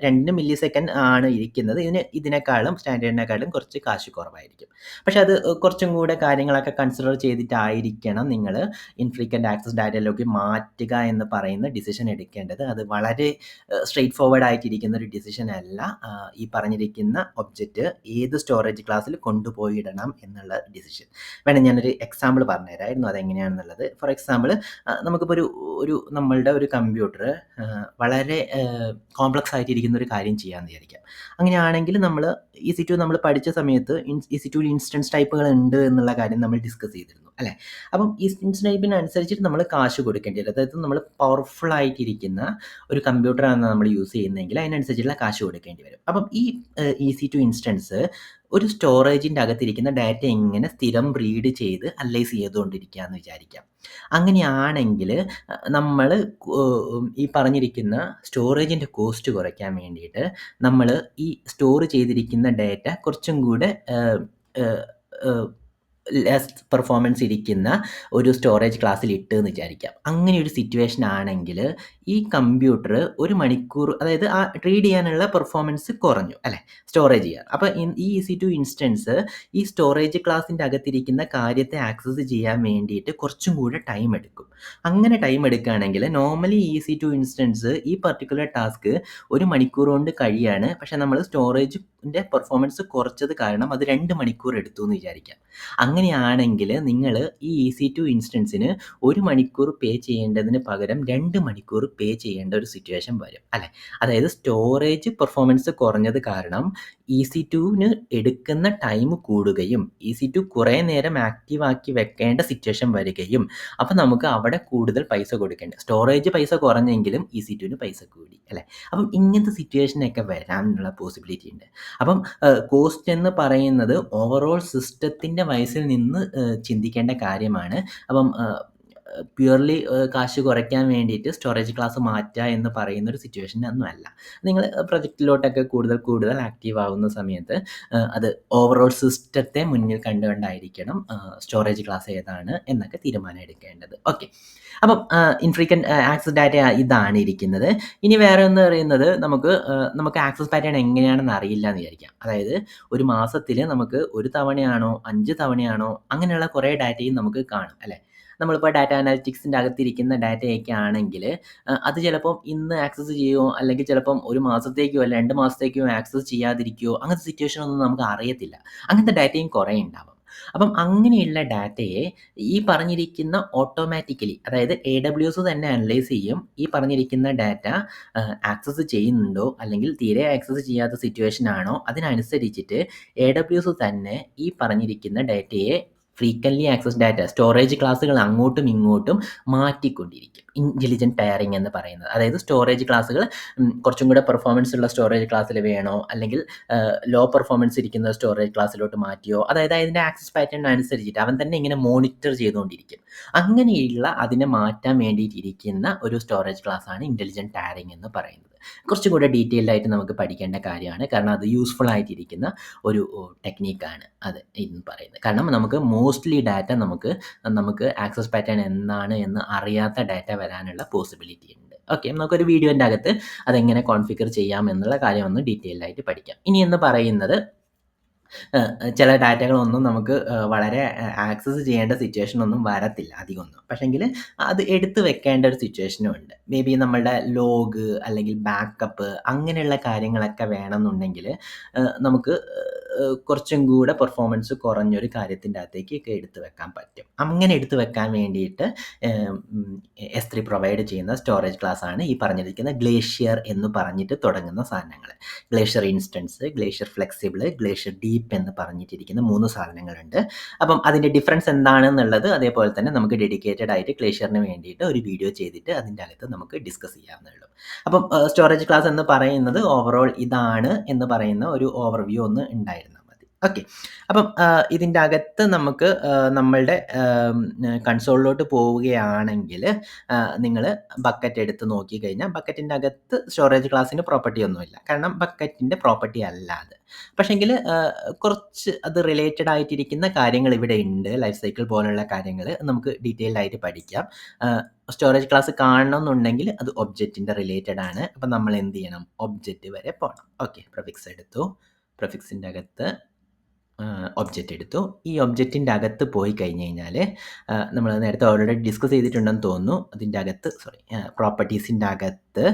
2 മില്ലി സെക്കൻഡ് ആണ് ഇരിക്കുന്നത്. ഇതിനേക്കാളും സ്റ്റാൻഡേർഡിനേക്കാളും കുറച്ച് കാശ് കുറവായിരിക്കും. പക്ഷെ അത് കുറച്ചും കൂടെ കാര്യങ്ങളൊക്കെ കൺസിഡർ ചെയ്തിട്ടായിരിക്കണം നിങ്ങൾ ഇൻഫ്രീക്വൻ്റ് ആക്സസ് ഡാറ്റയിലേക്ക് മാറ്റുക എന്ന് പറയുന്ന ഡിസിഷൻ എടുക്കേണ്ടത്. അത് വളരെ സ്ട്രെയിറ്റ് ഫോർവേഡ് ആയിട്ടിരിക്കുന്ന ഒരു ഡിസിഷൻ അല്ല. ഈ പറഞ്ഞിരിക്കുന്ന ഒബ്ജക്റ്റ് ഏത് സ്റ്റോറേജ് ക്ലാസ്സിൽ കൊണ്ടുപോയിടണം എന്നുള്ള ഡിസിഷൻ വേണം. ഞാനൊരു എക്സാമ്പിൾ പറഞ്ഞുതരായിരുന്നു അതെങ്ങനെയാണെന്നുള്ളത്. ഫോർ എക്സാമ്പിൾ, നമുക്കിപ്പോൾ ഒരു നമ്മളുടെ ഒരു കമ്പ്യൂട്ടർ വളരെ കോംപ്ലക്സ് ആയിട്ടിരിക്കുന്ന ഒരു കാര്യം ചെയ്യാമെന്ന് വിചാരിക്കാം. അങ്ങനെയാണെങ്കിൽ നമ്മൾ EC2 നമ്മൾ പഠിച്ച സമയത്ത് EC2 ഇൻസ്റ്റൻസ് ടൈപ്പുകൾ ഉണ്ട് എന്നുള്ള കാര്യം നമ്മൾ ഡിസ്കസ് ചെയ്തിരുന്നു, അല്ലേ? അപ്പം ഈ ഇൻസ്റ്റൻസ് ടൈപ്പിനനുസരിച്ചിട്ട് നമ്മൾ കാശ് കൊടുക്കേണ്ടി വരും. അതായത് നമ്മൾ പവർഫുൾ ആയിട്ടിരിക്കുന്ന ഒരു കമ്പ്യൂട്ടറാണ് നമ്മൾ യൂസ് ചെയ്യുന്നതെങ്കിൽ അതിനനുസരിച്ചുള്ള കാശ് കൊടുക്കേണ്ടി വരും. അപ്പം ഈ EC2 ഇൻസ്റ്റൻസ് ഒരു സ്റ്റോറേജിൻ്റെ അകത്തിരിക്കുന്ന ഡാറ്റ എങ്ങനെ സ്ഥിരം റീഡ് ചെയ്ത് അനലൈസ് ചെയ്തുകൊണ്ടിരിക്കുക എന്ന് വിചാരിക്കാം. അങ്ങനെയാണെങ്കിൽ നമ്മൾ ഈ പറഞ്ഞിരിക്കുന്ന സ്റ്റോറേജിൻ്റെ കോസ്റ്റ് കുറയ്ക്കാൻ വേണ്ടിയിട്ട് നമ്മൾ ഈ സ്റ്റോർ ചെയ്തിരിക്കുന്ന ഡാറ്റ കുറച്ചും കൂടെ ലെസ് പെർഫോമൻസ് ഇരിക്കുന്ന ഒരു സ്റ്റോറേജ് ക്ലാസ്സിൽ ഇട്ട് എന്ന് വിചാരിക്കാം. അങ്ങനെ ഒരു സിറ്റുവേഷൻ ആണെങ്കിൽ ഈ കമ്പ്യൂട്ടർ ഒരു മണിക്കൂർ, അതായത് ആ റീഡ് ചെയ്യാനുള്ള പെർഫോമൻസ് കുറഞ്ഞു, അല്ലേ, സ്റ്റോറേജ് ചെയ്യാൻ. അപ്പോൾ ഈ EC2 ഇൻസ്റ്റൻസ് ഈ സ്റ്റോറേജ് ക്ലാസ്സിൻ്റെ അകത്തിരിക്കുന്ന കാര്യത്തെ ആക്സസ് ചെയ്യാൻ വേണ്ടിയിട്ട് കുറച്ചും കൂടെ ടൈം എടുക്കും. അങ്ങനെ ടൈം എടുക്കുകയാണെങ്കിൽ നോർമലി EC2 ഇൻസ്റ്റൻസ് ഈ പർട്ടിക്കുലർ ടാസ്ക് ഒരു മണിക്കൂർ കൊണ്ട് കഴിയാണ്. പക്ഷേ നമ്മൾ സ്റ്റോറേജിൻ്റെ പെർഫോമൻസ് കുറച്ചത് കാരണം അത് 2 മണിക്കൂർ എടുത്തു എന്ന് വിചാരിക്കാം. അങ്ങനെയാണെങ്കിൽ നിങ്ങൾ ഈ EC2 ഇൻസ്റ്റൻസിന് 1 മണിക്കൂർ പേ ചെയ്യേണ്ടതിന് പകരം 2 മണിക്കൂർ പേ ചെയ്യേണ്ട ഒരു സിറ്റുവേഷൻ വരും, അല്ലേ? അതായത് സ്റ്റോറേജ് പെർഫോമൻസ് കുറഞ്ഞത് കാരണം EC2ന് എടുക്കുന്ന ടൈം കൂടുകയും EC2 കുറേ നേരം ആക്റ്റീവാക്കി വെക്കേണ്ട സിറ്റുവേഷൻ വരികയും, അപ്പം നമുക്ക് അവിടെ കൂടുതൽ പൈസ കൊടുക്കേണ്ടത്, സ്റ്റോറേജ് പൈസ കുറഞ്ഞെങ്കിലും EC2ന് പൈസ കൂടി, അല്ലേ? അപ്പം ഇങ്ങനത്തെ സിറ്റുവേഷനൊക്കെ വരാനുള്ള പോസിബിലിറ്റി ഉണ്ട്. അപ്പം കോസ്റ്റ് എന്ന് പറയുന്നത് ഓവറോൾ സിസ്റ്റത്തിൻ്റെ വയസ്സിൽ നിന്ന് ചിന്തിക്കേണ്ട കാര്യമാണ്. അപ്പം പ്യുവർലി കാശ് കുറയ്ക്കാൻ വേണ്ടിയിട്ട് സ്റ്റോറേജ് ക്ലാസ് മാറ്റുക എന്ന് പറയുന്ന ഒരു സിറ്റുവേഷൻ ഒന്നും അല്ല. നിങ്ങൾ പ്രൊജക്റ്റിലോട്ടൊക്കെ കൂടുതൽ ആക്റ്റീവ് ആവുന്ന സമയത്ത് അത് ഓവറോൾ സിസ്റ്റത്തെ മുന്നിൽ കണ്ടുകൊണ്ടായിരിക്കണം സ്റ്റോറേജ് ക്ലാസ് ഏതാണ് എന്നൊക്കെ തീരുമാനം എടുക്കേണ്ടത്. ഓക്കെ. അപ്പം ഇൻഫ്രീക്വൻ്റ് ആക്സസ് ഡാറ്റ ഇതാണ് ഇരിക്കുന്നത്. ഇനി വേറെ ഒന്ന് പറയുന്നത്, നമുക്ക് ആക്സസ് പാറ്റേൺ എങ്ങനെയാണെന്ന് അറിയില്ല എന്ന് വിചാരിക്കാം. അതായത് ഒരു മാസത്തിൽ നമുക്ക് 1 തവണയാണോ 5 തവണയാണോ അങ്ങനെയുള്ള കുറേ ഡാറ്റയും നമുക്ക് കാണും, അല്ലേ? നമ്മളിപ്പോൾ ഡാറ്റ അനാലിറ്റിക്സിൻ്റെ അകത്തിരിക്കുന്ന ഡാറ്റയൊക്കെ ആണെങ്കിൽ അത് ചിലപ്പം ഇന്ന് ആക്സസ് ചെയ്യുമോ, അല്ലെങ്കിൽ ചിലപ്പം ഒരു മാസത്തേക്കോ അല്ല 2 മാസത്തേക്കോ ആക്സസ് ചെയ്യാതിരിക്കുകയോ, അങ്ങനത്തെ സിറ്റുവേഷൻ ഒന്നും നമുക്ക് അറിയത്തില്ല. അങ്ങനത്തെ ഡാറ്റയും കുറേ ഉണ്ടാവും. അപ്പം അങ്ങനെയുള്ള ഡാറ്റയെ ഈ പറഞ്ഞിരിക്കുന്ന ഓട്ടോമാറ്റിക്കലി, അതായത് AWS തന്നെ അനലൈസ് ചെയ്യും ഈ പറഞ്ഞിരിക്കുന്ന ഡാറ്റ ആക്സസ് ചെയ്യുന്നുണ്ടോ അല്ലെങ്കിൽ തീരെ ആക്സസ് ചെയ്യാത്ത സിറ്റുവേഷൻ ആണോ, അതിനനുസരിച്ചിട്ട് AWS തന്നെ ഈ പറഞ്ഞിരിക്കുന്ന ഡാറ്റയെ ഫ്രീക്വൻ്റ്ലി ആക്സസ് ഡാറ്റ സ്റ്റോറേജ് ക്ലാസ്സുകൾ അങ്ങോട്ടും ഇങ്ങോട്ടും മാറ്റിക്കൊണ്ടിരിക്കും. ഇൻ്റലിജൻറ്റ് പെയറിംഗ് എന്ന് പറയുന്നത്, അതായത് സ്റ്റോറേജ് ക്ലാസ്സുകൾ കുറച്ചും കൂടെ പെർഫോമൻസ് ഉള്ള സ്റ്റോറേജ് ക്ലാസ്സിൽ വേണോ അല്ലെങ്കിൽ ലോ പെർഫോമൻസ് ഇരിക്കുന്ന സ്റ്റോറേജ് ക്ലാസ്സിലോട്ട് മാറ്റിയോ, അതായത് അതിൻ്റെ ആക്സസ് പാറ്റേൺ അനുസരിച്ചിട്ട് അവൻ തന്നെ ഇങ്ങനെ മോണിറ്റർ ചെയ്തുകൊണ്ടിരിക്കും. അങ്ങനെയുള്ള അതിനെ മാറ്റാൻ വേണ്ടിയിട്ടിരിക്കുന്ന ഒരു സ്റ്റോറേജ് ക്ലാസ്സാണ് ഇൻ്റലിജൻറ്റ് പെയറിംഗ് എന്ന് പറയുന്നത്. കുറച്ചും കൂടെ ഡീറ്റെയിൽഡ് ആയിട്ട് നമുക്ക് പഠിക്കേണ്ട കാര്യമാണ്. കാരണം അത് യൂസ്ഫുൾ ആയിട്ടിരിക്കുന്ന ഒരു ടെക്നിക്കാണ് അത് എന്ന് പറയുന്നത്. കാരണം നമുക്ക് മോസ്റ്റ്ലി ഡാറ്റ നമുക്ക് ആക്സസ് പാറ്റേൺ എന്താണ് എന്ന് അറിയാത്ത ഡാറ്റ വരാനുള്ള പോസിബിലിറ്റി ഉണ്ട്. ഓക്കെ, നമുക്കൊരു വീഡിയോൻ്റെ അകത്ത് അതെങ്ങനെ കോൺഫിഗർ ചെയ്യാം എന്നുള്ള കാര്യം ഒന്ന് ഡീറ്റെയിൽഡ് ആയിട്ട് പഠിക്കാം. ഇനി എന്ന് പറയുന്നത് ചില ഡാറ്റകളൊന്നും നമുക്ക് വളരെ ആക്സസ് ചെയ്യേണ്ട സിറ്റുവേഷൻ ഒന്നും വരത്തില്ല അധികമൊന്നും. പക്ഷെങ്കിൽ അത് എടുത്ത് വെക്കേണ്ട ഒരു സിറ്റുവേഷനും ഉണ്ട്. മേ ബി നമ്മളുടെ ലോഗ് അല്ലെങ്കിൽ ബാക്കപ്പ് അങ്ങനെയുള്ള കാര്യങ്ങളൊക്കെ വേണമെന്നുണ്ടെങ്കിൽ നമുക്ക് കുറച്ചും കൂടെ പെർഫോമൻസ് കുറഞ്ഞൊരു കാര്യത്തിൻ്റെ അകത്തേക്കൊക്കെ എടുത്ത് വെക്കാൻ പറ്റും. അങ്ങനെ എടുത്ത് വെക്കാൻ വേണ്ടിയിട്ട് S3 പ്രൊവൈഡ് ചെയ്യുന്ന സ്റ്റോറേജ് ക്ലാസ് ആണ് ഈ പറഞ്ഞിരിക്കുന്ന ഗ്ലേഷ്യർ എന്ന് പറഞ്ഞിട്ട് തുടങ്ങുന്ന സാധനങ്ങൾ. Glacier instance, glacier flexible, glacier deep എന്ന് പറഞ്ഞിട്ടിരിക്കുന്ന 3 സാധനങ്ങളുണ്ട്. അപ്പം അതിൻ്റെ ഡിഫറൻസ് എന്താണെന്നുള്ളത് അതേപോലെ തന്നെ നമുക്ക് ഡെഡിക്കേറ്റഡ് ആയിട്ട് ഗ്ലേഷ്യറിന് വേണ്ടിയിട്ട് ഒരു വീഡിയോ ചെയ്തിട്ട് അതിൻ്റെ അകത്ത് നമുക്ക് ഡിസ്കസ് ചെയ്യാവുന്നേ ഉള്ളൂ. അപ്പം സ്റ്റോറേജ് ക്ലാസ് എന്ന് പറയുന്നത് ഓവറോൾ ഇതാണ് എന്ന് പറയുന്ന ഒരു ഓവർവ്യൂ ഒന്ന് ഉണ്ടായിരുന്നാൽ മതി. ഓക്കെ, അപ്പം ഇതിൻ്റെ അകത്ത് നമുക്ക് നമ്മളുടെ കൺസോളിലോട്ട് പോവുകയാണെങ്കിൽ നിങ്ങൾ ബക്കറ്റ് എടുത്ത് നോക്കിക്കഴിഞ്ഞാൽ ബക്കറ്റിൻ്റെ അകത്ത് സ്റ്റോറേജ് ക്ലാസ്സിന് പ്രോപ്പർട്ടി ഒന്നുമില്ല. കാരണം ബക്കറ്റിൻ്റെ പ്രോപ്പർട്ടി അല്ല അത്. പക്ഷെങ്കിൽ കുറച്ച് അത് റിലേറ്റഡ് ആയിട്ടിരിക്കുന്ന കാര്യങ്ങൾ ഇവിടെ ഉണ്ട്. ലൈഫ് സൈക്കിൾ പോലുള്ള കാര്യങ്ങൾ നമുക്ക് ഡീറ്റെയിൽഡ് ആയിട്ട് പഠിക്കാം. സ്റ്റോറേജ് ക്ലാസ് കാണണമെന്നുണ്ടെങ്കിൽ അത് ഒബ്ജക്റ്റിൻ്റെ റിലേറ്റഡ് ആണ്. അപ്പം നമ്മൾ എന്ത് ചെയ്യണം? ഒബ്ജക്റ്റ് വരെ പോകണം. ഓക്കെ, പ്രഫിക്സ് എടുത്തു. പ്രഫിക്സിൻ്റെ അകത്ത് ഒബ്ജക്റ്റ് എടുത്തു. ഈ ഒബ്ജക്റ്റിൻ്റെ അകത്ത് പോയി കഴിഞ്ഞ് കഴിഞ്ഞാൽ നമ്മൾ നേരത്തെ ഓൾറെഡി ഡിസ്കസ് ചെയ്തിട്ടുണ്ടെന്ന് തോന്നുന്നു. അതിൻ്റെ അകത്ത് പ്രോപ്പർട്ടീസിൻ്റെ അകത്ത്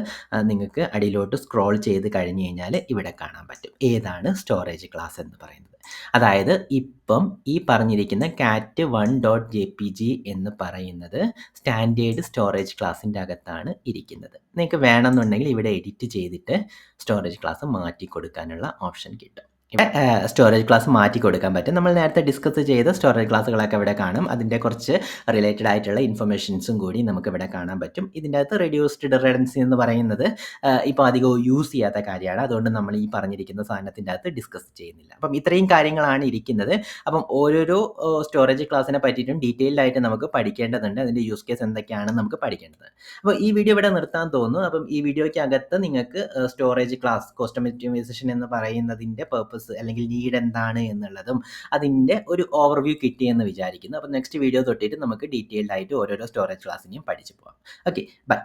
നിങ്ങൾക്ക് അടിയിലോട്ട് സ്ക്രോൾ ചെയ്ത് കഴിഞ്ഞ് കഴിഞ്ഞാൽ ഇവിടെ കാണാൻ പറ്റും ഏതാണ് സ്റ്റോറേജ് ക്ലാസ് എന്ന് പറയുന്നത്. അതായത് ഇപ്പം ഈ പറഞ്ഞിരിക്കുന്ന cat1.jpg എന്ന് പറയുന്നത് സ്റ്റാൻഡേർഡ് സ്റ്റോറേജ് ക്ലാസ്സിൻ്റെ അകത്താണ് ഇരിക്കുന്നത്. നിങ്ങൾക്ക് വേണമെന്നുണ്ടെങ്കിൽ ഇവിടെ എഡിറ്റ് ചെയ്തിട്ട് സ്റ്റോറേജ് ക്ലാസ് മാറ്റി കൊടുക്കാനുള്ള ഓപ്ഷൻ കിട്ടും. സ്റ്റോറേജ് ക്ലാസ് മാറ്റി കൊടുക്കാൻ പറ്റും. നമ്മൾ നേരത്തെ ഡിസ്കസ് ചെയ്ത സ്റ്റോറേജ് ക്ലാസ്സുകളൊക്കെ ഇവിടെ കാണും. അതിൻ്റെ കുറച്ച് റിലേറ്റഡ് ആയിട്ടുള്ള ഇൻഫർമേഷൻസും കൂടി നമുക്കിവിടെ കാണാൻ പറ്റും. ഇതിൻ്റെ അകത്ത് റെഡ്യൂസ്ഡ് റിഡൻഡൻസി എന്ന് പറയുന്നത് ഇപ്പോൾ അധികം യൂസ് ചെയ്യാത്ത കാര്യമാണ്. അതുകൊണ്ട് നമ്മൾ ഈ പറഞ്ഞിരിക്കുന്ന സാധനത്തിൻ്റെ അകത്ത് ഡിസ്കസ് ചെയ്യുന്നില്ല. അപ്പം ഇത്രയും കാര്യങ്ങളാണ് ഇരിക്കുന്നത്. അപ്പം ഓരോരോ സ്റ്റോറേജ് ക്ലാസ്സിനെ പറ്റിയിട്ടും ഡീറ്റെയിൽഡ് ആയിട്ട് നമുക്ക് പഠിക്കേണ്ടതുണ്ട്. അതിൻ്റെ യൂസ് കേസ് എന്തൊക്കെയാണെന്ന് നമുക്ക് പഠിക്കേണ്ടത്. അപ്പോൾ ഈ വീഡിയോ ഇവിടെ നിർത്താൻ തോന്നുന്നു. അപ്പം ഈ വീഡിയോയ്ക്ക് അകത്ത് നിങ്ങൾക്ക് സ്റ്റോറേജ് ക്ലാസ് കസ്റ്റമൈസേഷൻ എന്ന് പറയുന്നതിൻ്റെ പർപ്പസ് അല്ലെങ്കിൽ നീഡ് എന്താണ് എന്നുള്ളതും അതിൻ്റെ ഒരു ഓവർവ്യൂ കിട്ടിയെന്ന് വിചാരിക്കുന്നു. അപ്പോൾ നെക്സ്റ്റ് വീഡിയോ തൊട്ടിട്ട് നമുക്ക് ഡീറ്റെയിൽഡ് ആയിട്ട് ഓരോരോ സ്റ്റോറേജ് ക്ലാസ്സിനെയും പഠിച്ചു പോകാം. Okay, by.